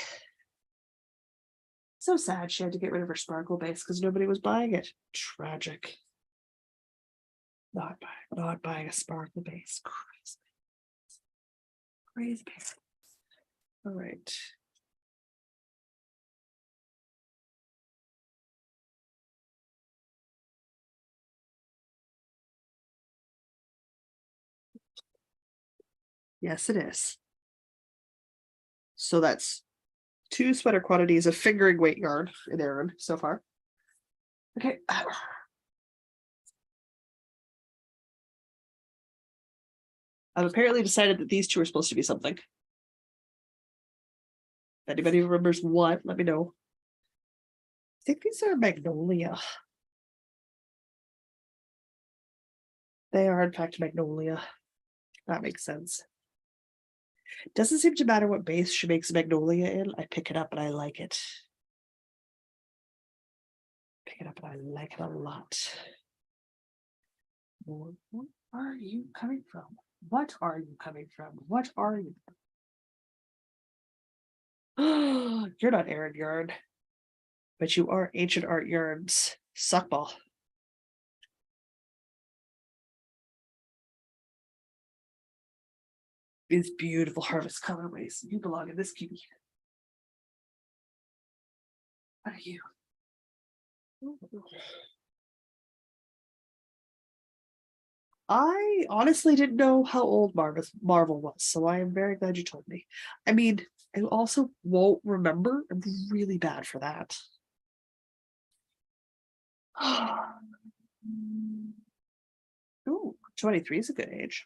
So sad she had to get rid of her sparkle base because nobody was buying it. Tragic. Not buying a sparkle base. Crazy. Crazy. All right. Yes, it is. So that's 2 sweater quantities of fingering weight yarn in Aran so far. Okay. I've apparently decided that these 2 are supposed to be something. If anybody remembers what, let me know. I think these are Magnolia. They are, in fact, Magnolia. That makes sense. Doesn't seem to matter what base she makes Magnolia in. I pick it up and I like it. Pick it up and I like it a lot. What are you coming from? What are you coming from? What are you? You're not Aaron Yarn, but you are Ancient Art Yarns. Suckball. These beautiful harvest colorways. You belong in this cutie. What are you? I honestly didn't know how old Marvel was, so I am very glad you told me. I mean, I also won't remember. I'm really bad for that. Ooh, 23 is a good age.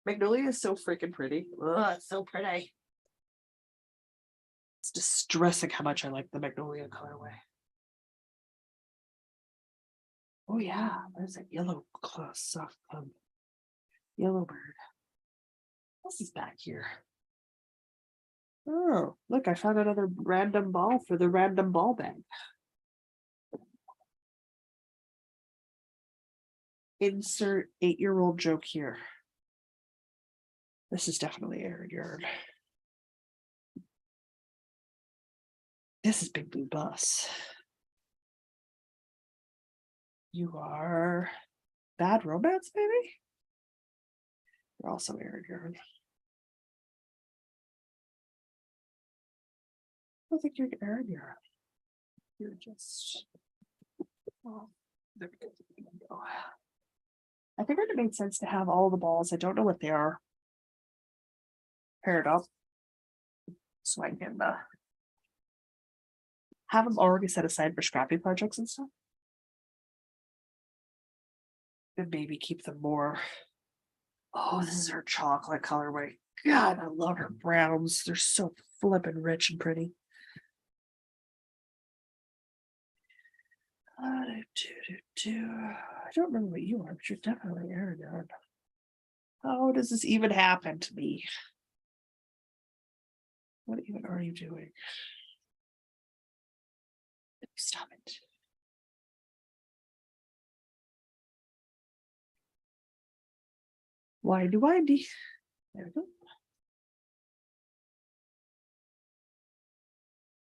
Magnolia is so freaking pretty. Ugh, it's so pretty. It's distressing how much I like the Magnolia colorway. Oh yeah, there's a yellow soft yellow bird. What else is back here? Oh, look, I found another random ball for the random ball bag. Insert 8-year-old joke here. This is definitely Aaron Yard. This is Big Blue Bus. You are Bad Romance, maybe? You're also Aaron Yard. I don't think you're Aaron Yard. You're just. Oh, there we go. I figured it made sense to have all the balls. I don't know what they are. Paired up. So I can have them already set aside for scrappy projects and stuff. And maybe keep them more. Oh, this is her chocolate colorway. God, I love her browns. They're so flippin' rich and pretty. I don't remember what you are, but you're definitely Aaron Yard. How does this even happen to me? What even are you doing? Stop it. Why do I be? There we go.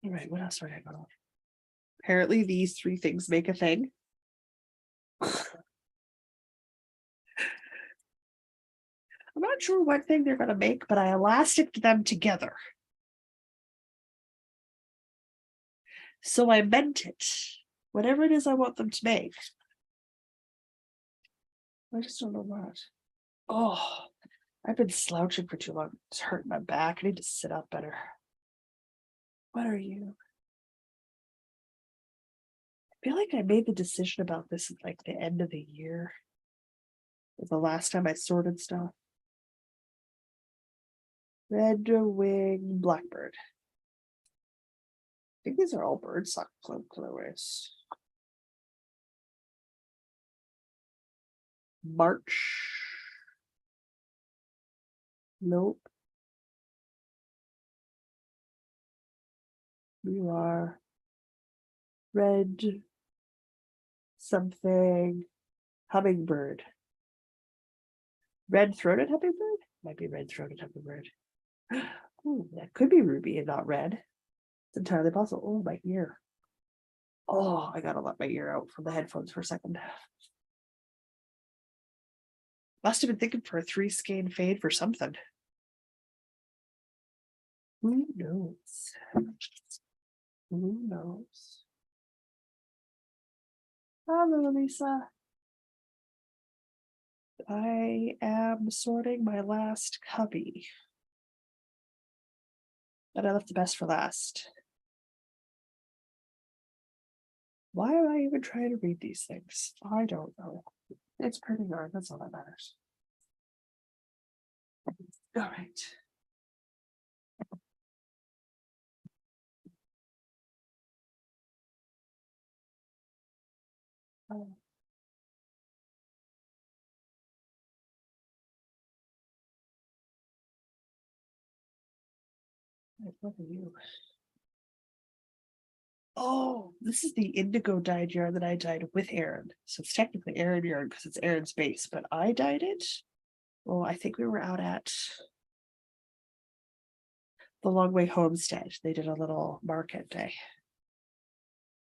All right, what else do I got on? Apparently, these 3 things make a thing. I'm not sure what thing they're gonna make, but I elasticed them together. So I meant it. Whatever it is I want them to make. I just don't know what. Oh, I've been slouching for too long. It's hurting my back. I need to sit up better. What are you? I feel like I made the decision about this at like the end of the year. It was the last time I sorted stuff. Red wing blackbird. I think these are all bird sock colorways. March. Nope. You are red something hummingbird. Red-throated hummingbird? Might be red-throated hummingbird. Ooh, that could be ruby and not red. It's entirely possible. Oh, my ear. Oh, I gotta let my ear out from the headphones for a second. Must have been thinking for a 3 skein fade for something. Who knows? Who knows? Hello, Lisa. I am sorting my last cubby. But I left the best for last. Why am I even trying to read these things? I don't know. It's pretty hard. That's all that matters. All right. Oh. What are you? Oh, this is the indigo dyed yarn that I dyed with Erin. So it's technically Erin yarn because it's Erin's base, but I dyed it. Well, I think we were out at the Longway Homestead. They did a little market day.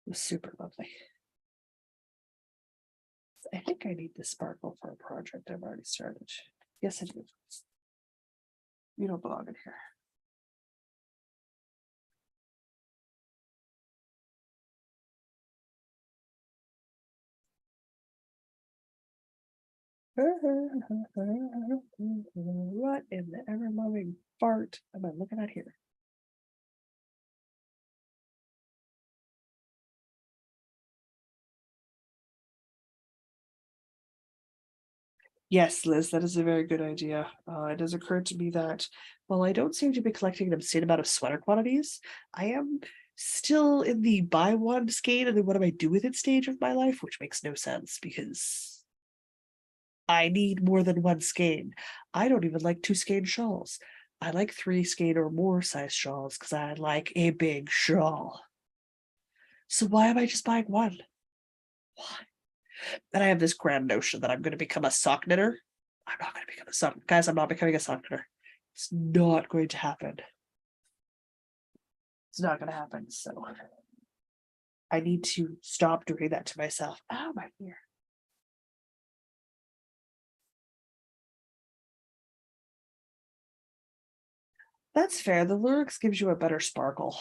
It was super lovely. I think I need the sparkle for a project I've already started. Yes, I do. You don't belong in here. What in the ever loving fart am I looking at here? Yes, Liz, that is a very good idea. It has occurred to me that while I don't seem to be collecting an obscene amount of sweater quantities, I am still in the buy one skein and then what do I do with it stage of my life, which makes no sense because I need more than one skein. I don't even like 2 skein shawls. I like 3 skein or more size shawls because I like a big shawl. So why am I just buying one? Why? And I have this grand notion that I'm going to become a sock knitter. I'm not going to become a sock, guys. I'm not becoming a sock knitter. It's not going to happen. It's not going to happen. So I need to stop doing that to myself. Ow, my ear. That's fair. The Lurex gives you a better sparkle,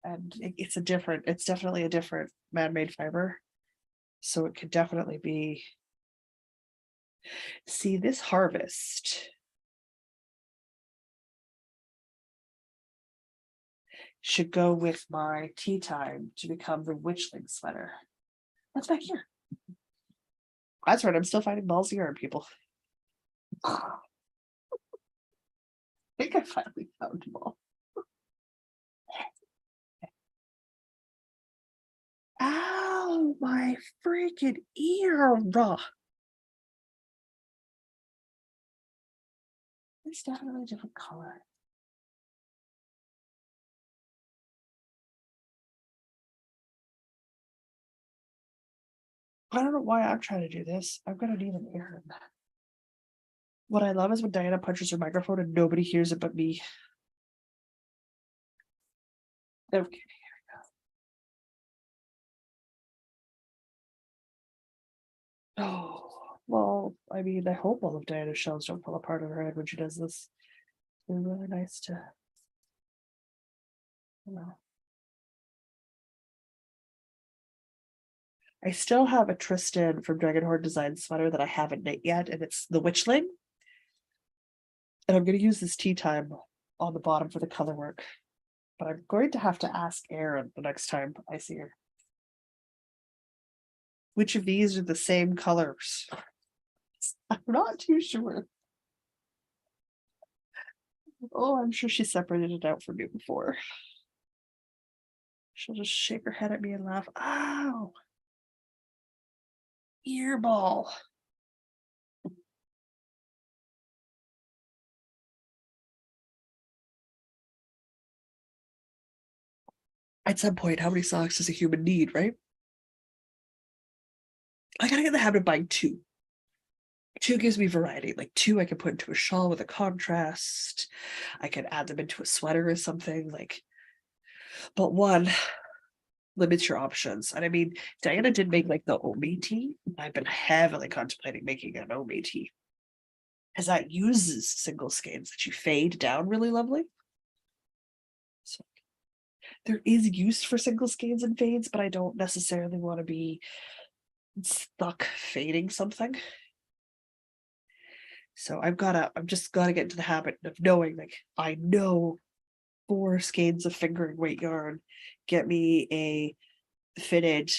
and it's a different. It's definitely a different man-made fiber. So it could definitely be. See, this harvest should go with my tea time to become the witchling sweater. What's back here? That's right, I'm still finding balls of yarn, people. I think I finally found them all. Ow, my freaking ear. It's definitely a different color. I don't know why I'm trying to do this. I'm gonna need an ear. What I love is when Diana punches her microphone and nobody hears it but me. Okay. Oh, well, I mean, I hope all of Diana's shells don't fall apart on her head when she does this. It's really nice to, you know. I still have a Tristan from Dragonhorn Design sweater that I haven't knit yet, and it's the Witchling. And I'm going to use this tea time on the bottom for the color work. But I'm going to have to ask Erin the next time I see her. Which of these are the same colors? I'm not too sure. Oh, I'm sure she separated it out for me before. She'll just shake her head at me and laugh. Ow! Earball. At some point, how many socks does a human need, right? I gotta get in the habit of buying 2. 2 gives me variety. Like 2 I can put into a shawl with a contrast. I can add them into a sweater or something. Like, but 1 limits your options. And I mean, Diana did make like the Omi tea. I've been heavily contemplating making an Omi tea. Because that uses single skeins that you fade down really lovely. So there is use for single skeins and fades, but I don't necessarily want to be stuck fading something. So I'm just gotta get into the habit of knowing, like, I know 4 skeins of fingering weight yarn get me a fitted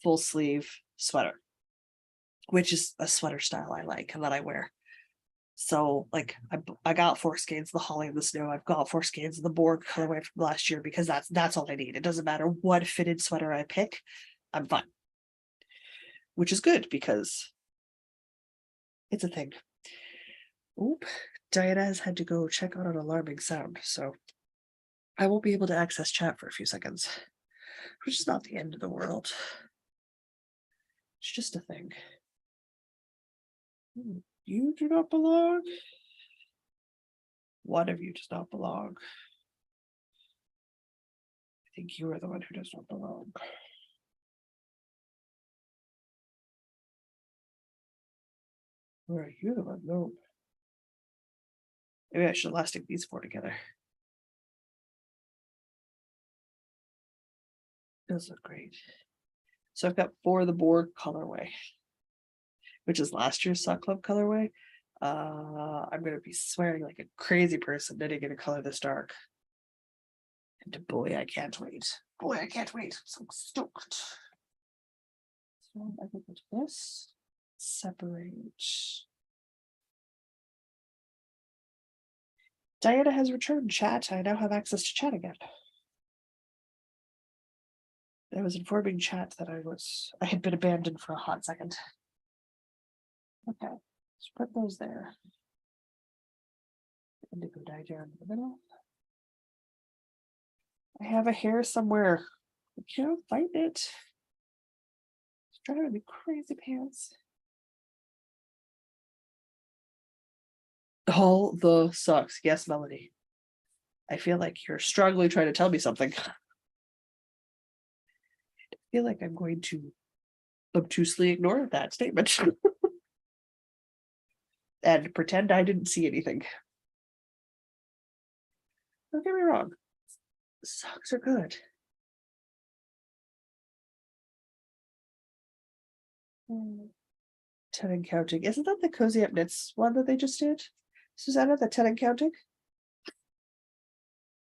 full sleeve sweater, which is a sweater style I like and that I wear. So like I got 4 skeins of the Holly and the Snow. I've got 4 skeins of the Borg colorway from last year because that's all I need. It doesn't matter what fitted sweater I pick, I'm fine. Which is good because it's a thing. Oop, Diana has had to go check out an alarming sound, so I won't be able to access chat for a few seconds, which is not the end of the world. It's just a thing. You do not belong. One of you does not belong. I think you are the one who does not belong. Or are you the one? No. Maybe I should last stick these four together. Those look great. So I've got 4 of the Borg colorway, which is last year's Sock Club colorway. I'm going to be swearing like a crazy person knitting in a color this dark. And boy, I can't wait. Boy, I can't wait. I'm so stoked. So I think with this, separate. Diana has returned chat. I now have access to chat again. I was informing chat that I had been abandoned for a hot second. Okay, let's put those there. Indigo dye down in the middle. I have a hair somewhere. I can't find it. It's driving me crazy pants. All the socks. Yes, Melody. I feel like you're strongly trying to tell me something. I feel like I'm going to obtusely ignore that statement and pretend I didn't see anything. Don't get me wrong. Socks are good. Ten and counting. Isn't that the Cozy Up Knits one that they just did? Susanna, the 10 and counting?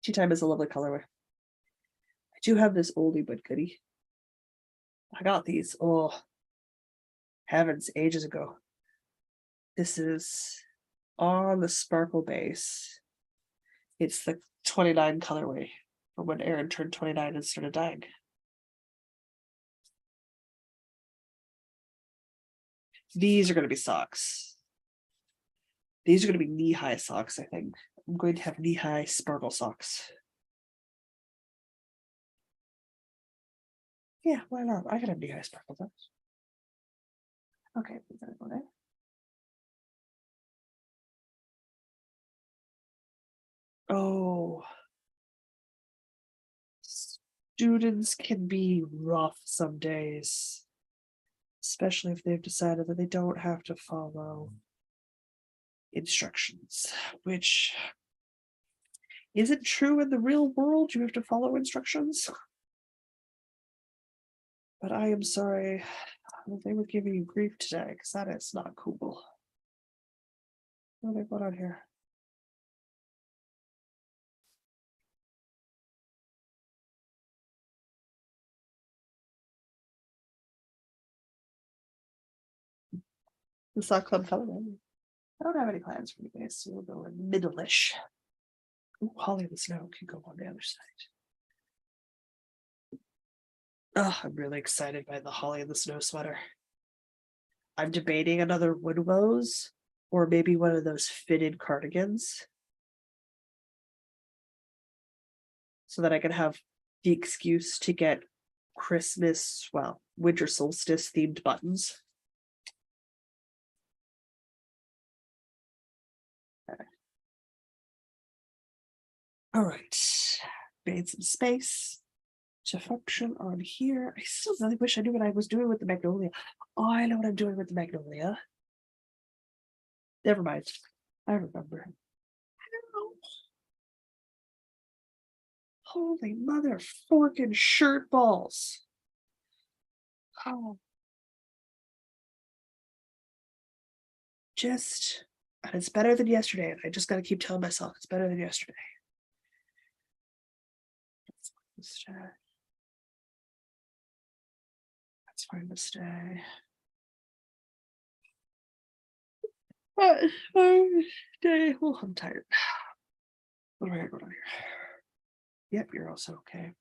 Tea Time is a lovely colorway. I do have this oldie but goodie. I got these, oh, heavens, ages ago. This is on the sparkle base. It's the 29 colorway from when Erin turned 29 and started dyeing. These are going to be socks. These are going to be knee-high socks, I think. I'm going to have knee-high sparkle socks. Yeah, why not? I can have knee-high sparkle socks. Okay, we gotta go there. Oh. Students can be rough some days, especially if they've decided that they don't have to follow instructions, which isn't true in the real world. You have to follow instructions. But I am sorry that they were giving you grief today, because that is not cool. What have I got on here? The Sock Club color. I don't have any plans for you guys, so we'll go in middle-ish. Ooh, Holly of the Snow can go on the other side. Oh, I'm really excited by the Holly of the Snow sweater. I'm debating another Woodwose or maybe one of those fitted cardigans so that I can have the excuse to get Christmas, well, winter solstice themed buttons. Okay. All right, made some space to function on here. I still really wish I knew what I was doing with the magnolia. Oh, I know what I'm doing with the magnolia. Never mind. I remember. Holy mother forking shirt balls. Oh. And it's better than yesterday. And I just got to keep telling myself it's better than yesterday. That's fine to stay. But day. Oh, I'm tired. What am I going on here? Yep, you're also okay.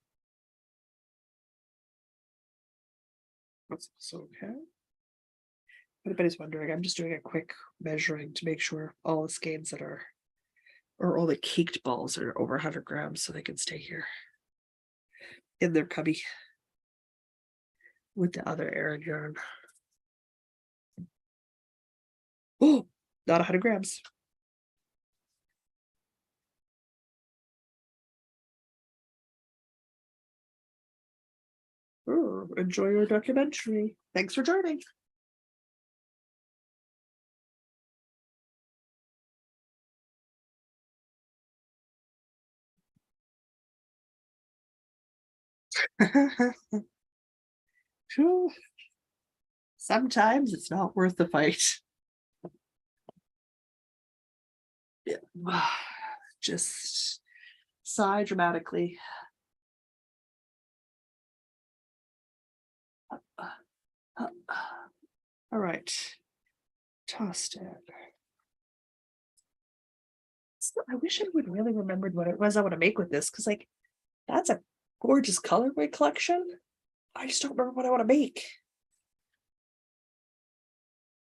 That's also okay. If anybody's wondering, I'm just doing a quick measuring to make sure all the skeins that are Or all the caked balls are over 100 grams, so they can stay here in their cubby with the other Aran yarn. Oh, not 100 grams. Oh, enjoy your documentary. Thanks for joining. Phew. Sometimes it's not worth the fight. Yeah. Just sigh dramatically. All right. Tossed it. So I wish I would really remembered what it was I want to make with this, because like that's a gorgeous colorway collection. I just don't remember what I want to make.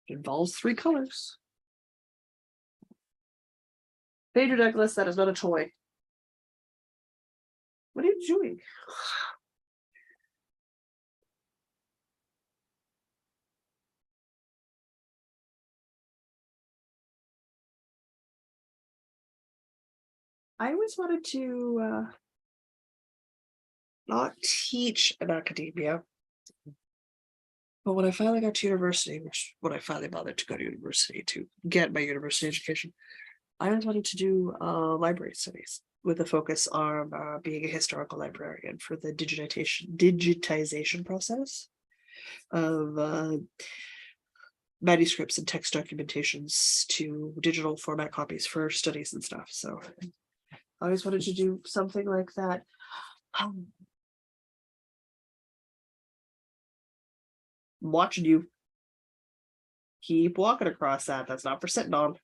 It involves 3 colors. Phaedra Douglas, that is not a toy. What are you doing? I always wanted to not teach in academia. But when I finally got to university, which when I finally bothered to go to university to get my university education, I was wanting to do library studies with a focus on being a historical librarian for the digitization process of manuscripts and text documentations to digital format copies for studies and stuff. So I always wanted to do something like that. I'm watching you. Keep walking across that. That's not for sitting on.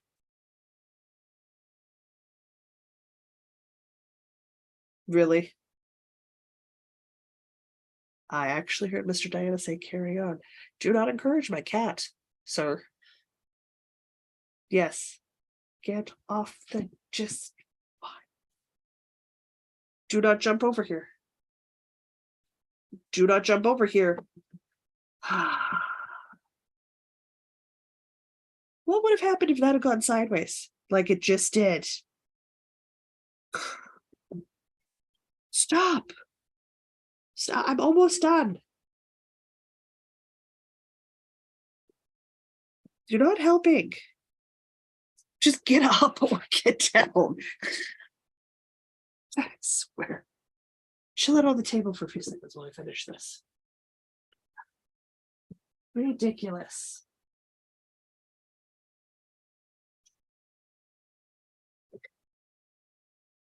Really? I actually heard Mr. Diana say, carry on. Do not encourage my cat, sir. Yes. Get off the just. Do not jump over here. Do not jump over here. What would have happened if that had gone sideways, like it just did? Stop. Stop. I'm almost done. You're not helping. Just get up or get down. I swear. Chill it on the table for a few seconds while I finish this. Ridiculous.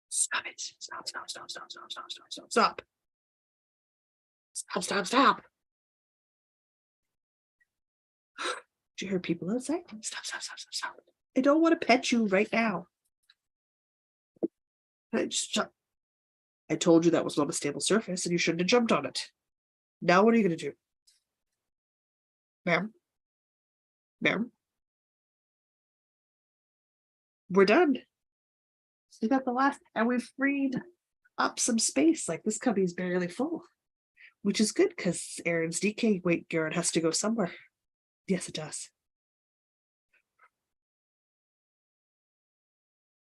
Stop it. Stop, stop, stop, stop, stop, stop, stop, stop, stop. Stop, stop, stop. Do you hear people outside? Stop, stop, stop, stop, stop. I don't want to pet you right now. I told you that was not a stable surface and you shouldn't have jumped on it. Now what are you going to do? Ma'am? Ma'am? We're done. We got the last, and we've freed up some space. Like this cubby is barely full, which is good because Aran's DK weight yarn has to go somewhere. Yes, it does.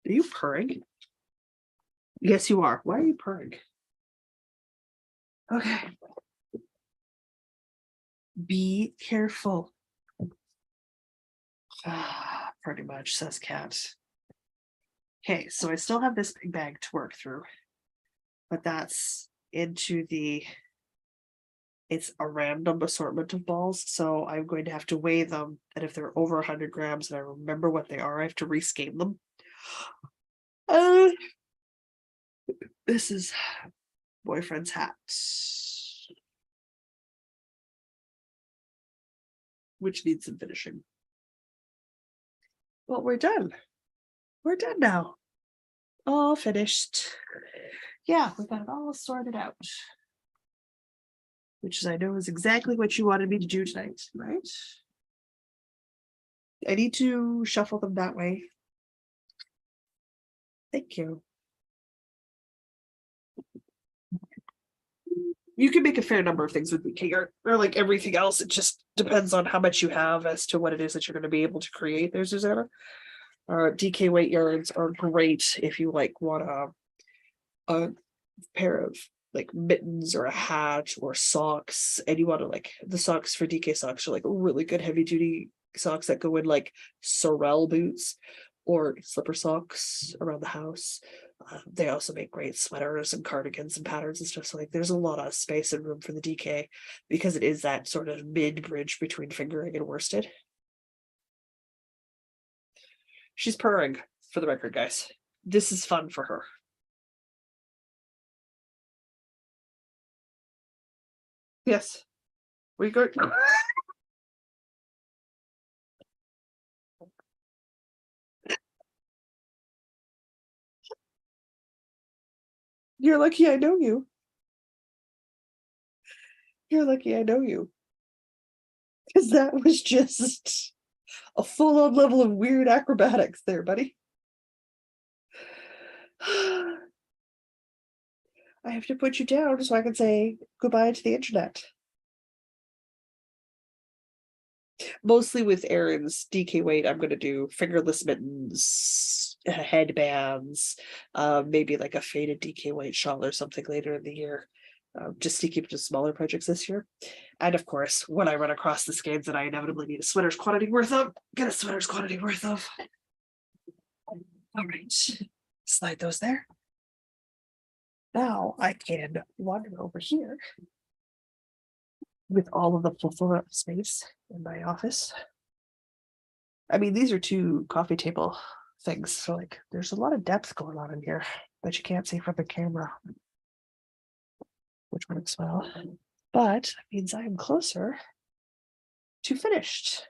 Are you purring? Yes, you are. Why are you purring? Okay. Be careful. Pretty much, says Cat. Okay, so I still have this big bag to work through, but that's into the, it's a random assortment of balls, so I'm going to have to weigh them, and if they're over 100 grams and I remember what they are, I have to rescale them. This is boyfriend's hat, which needs some finishing. Well, we're done. We're done now. All finished. Yeah, we got it all sorted out. Which is, I know, is exactly what you wanted me to do tonight, right? I need to shuffle them that way. Thank you. You can make a fair number of things with DK art, or like everything else. It just depends on how much you have as to what it is that you're going to be able to create there, Susanna. DK weight yarns are great if you like want a pair of like mittens or a hat or socks, and you want to like the socks for DK socks are like really good heavy duty socks that go in like sorrel boots or slipper socks around the house. They also make great sweaters and cardigans and patterns and stuff. So like there's a lot of space and room for the DK because it is that sort of mid bridge between fingering and worsted. She's purring for the record, guys. This is fun for her. Yes. We go. You're lucky I know you. You're lucky I know you. Because that was just a full-on level of weird acrobatics there, buddy. I have to put you down so I can say goodbye to the internet. Mostly with Erin's DK weight, I'm going to do fingerless mittens, headbands, maybe like a faded DK weight shawl or something later in the year, just to keep it to smaller projects this year. And of course, when I run across the skeins that I inevitably need a sweater's quantity worth of, get a sweater's quantity worth of. All right, slide those there. Now I can wander over here with all of the plethora of space in my office. I mean, these are two coffee table things, so like there's a lot of depth going on in here that you can't see from the camera, which works well. But that means I am closer to finished,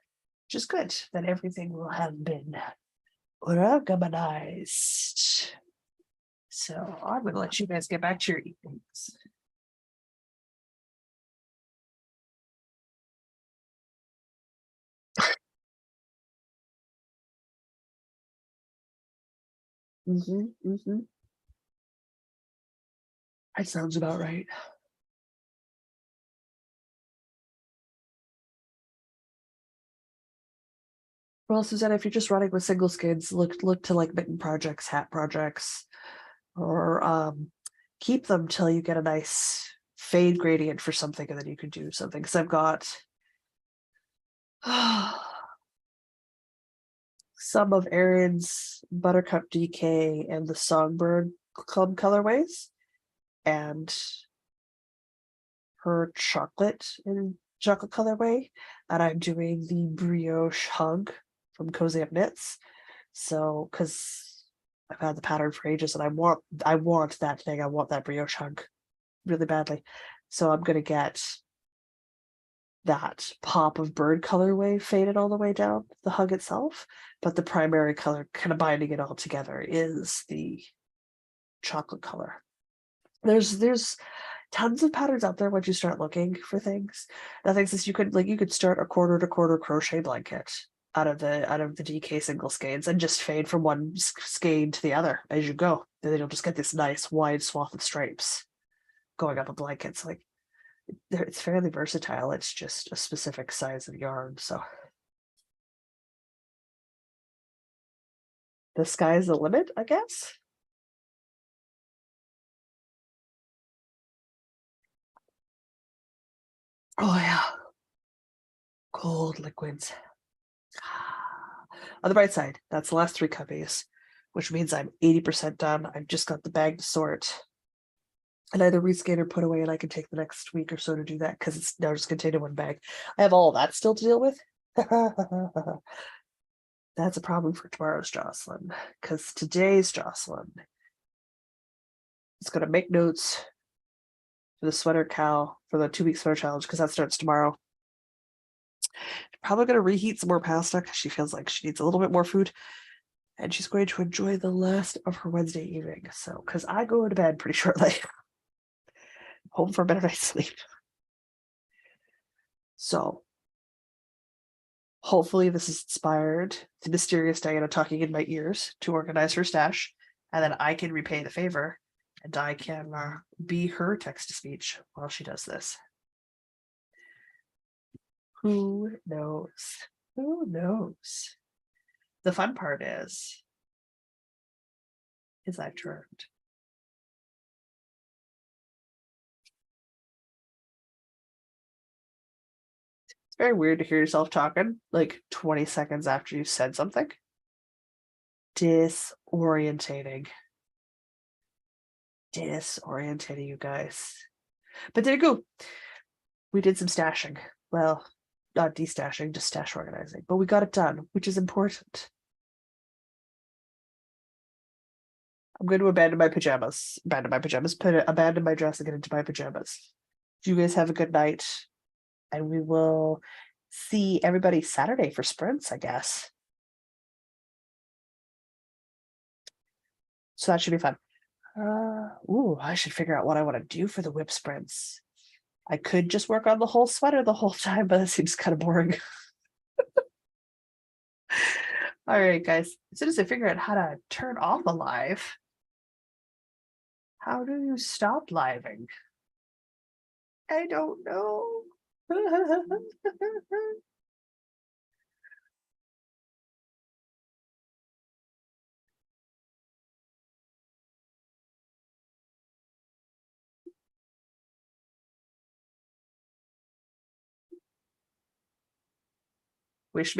which is good. Then everything will have been organized. So I'm going to let you guys get back to your evenings. That sounds about right. Well, Susanna, if you're just running with single skids, look to like mitten projects, hat projects, or keep them till you get a nice fade gradient for something, and then you can do something. Because I've got some of Erin's Buttercup DK and the Songbird Club colorways, and her chocolate in chocolate colorway, and I'm doing the brioche hug from Cozy Up Knits. So, because I've had the pattern for ages, and I want that thing. I want that brioche hug really badly. So I'm gonna get that pop of bird colorway faded all the way down the hug itself, but the primary color kind of binding it all together is the chocolate color. There's tons of patterns out there once you start looking for things. Nothing says you could start a quarter to quarter crochet blanket out of the DK single skeins and just fade from one skein to the other as you go. Then you'll just get this nice wide swath of stripes going up a blanket. So like it's fairly versatile. It's just a specific size of yarn. So the sky's the limit, I guess. Oh yeah. Cold liquids. On the bright side, that's the last 3 cubbies, which means I'm 80% done. I've just got the bag to sort and either rescan or put away, and I can take the next week or so to do that because it's now just contained in one bag. I have all that still to deal with. That's a problem for tomorrow's Jocelyn, because today's Jocelyn is going to make notes for the sweater cow for the 2-week sweater challenge, because that starts tomorrow. Probably going to reheat some more pasta because she feels like she needs a little bit more food, and she's going to enjoy the last of her Wednesday evening. So, because I go to bed pretty shortly, home for a better night's sleep. So, hopefully, this has inspired the mysterious Diana talking in my ears to organize her stash And then I can repay the favor and I can be her text to speech while she does this. Who knows? Who knows? The fun part is I've turned. It's very weird to hear yourself talking like 20 seconds after you said something. Disorientating. Disorientating, you guys. But there you go. We did some stashing. Well, not destashing, just stash organizing. But we got it done, which is important. I'm going to abandon my pajamas. Abandon my pajamas. Abandon my dress and get into my pajamas. You guys have a good night. And we will see everybody Saturday for sprints, I guess. So that should be fun. I should figure out what I want to do for the whip sprints. I could just work on the whole sweater the whole time, but that seems kind of boring. All right, guys. As soon as I figure out how to turn off a live, how do you stop living? I don't know. We should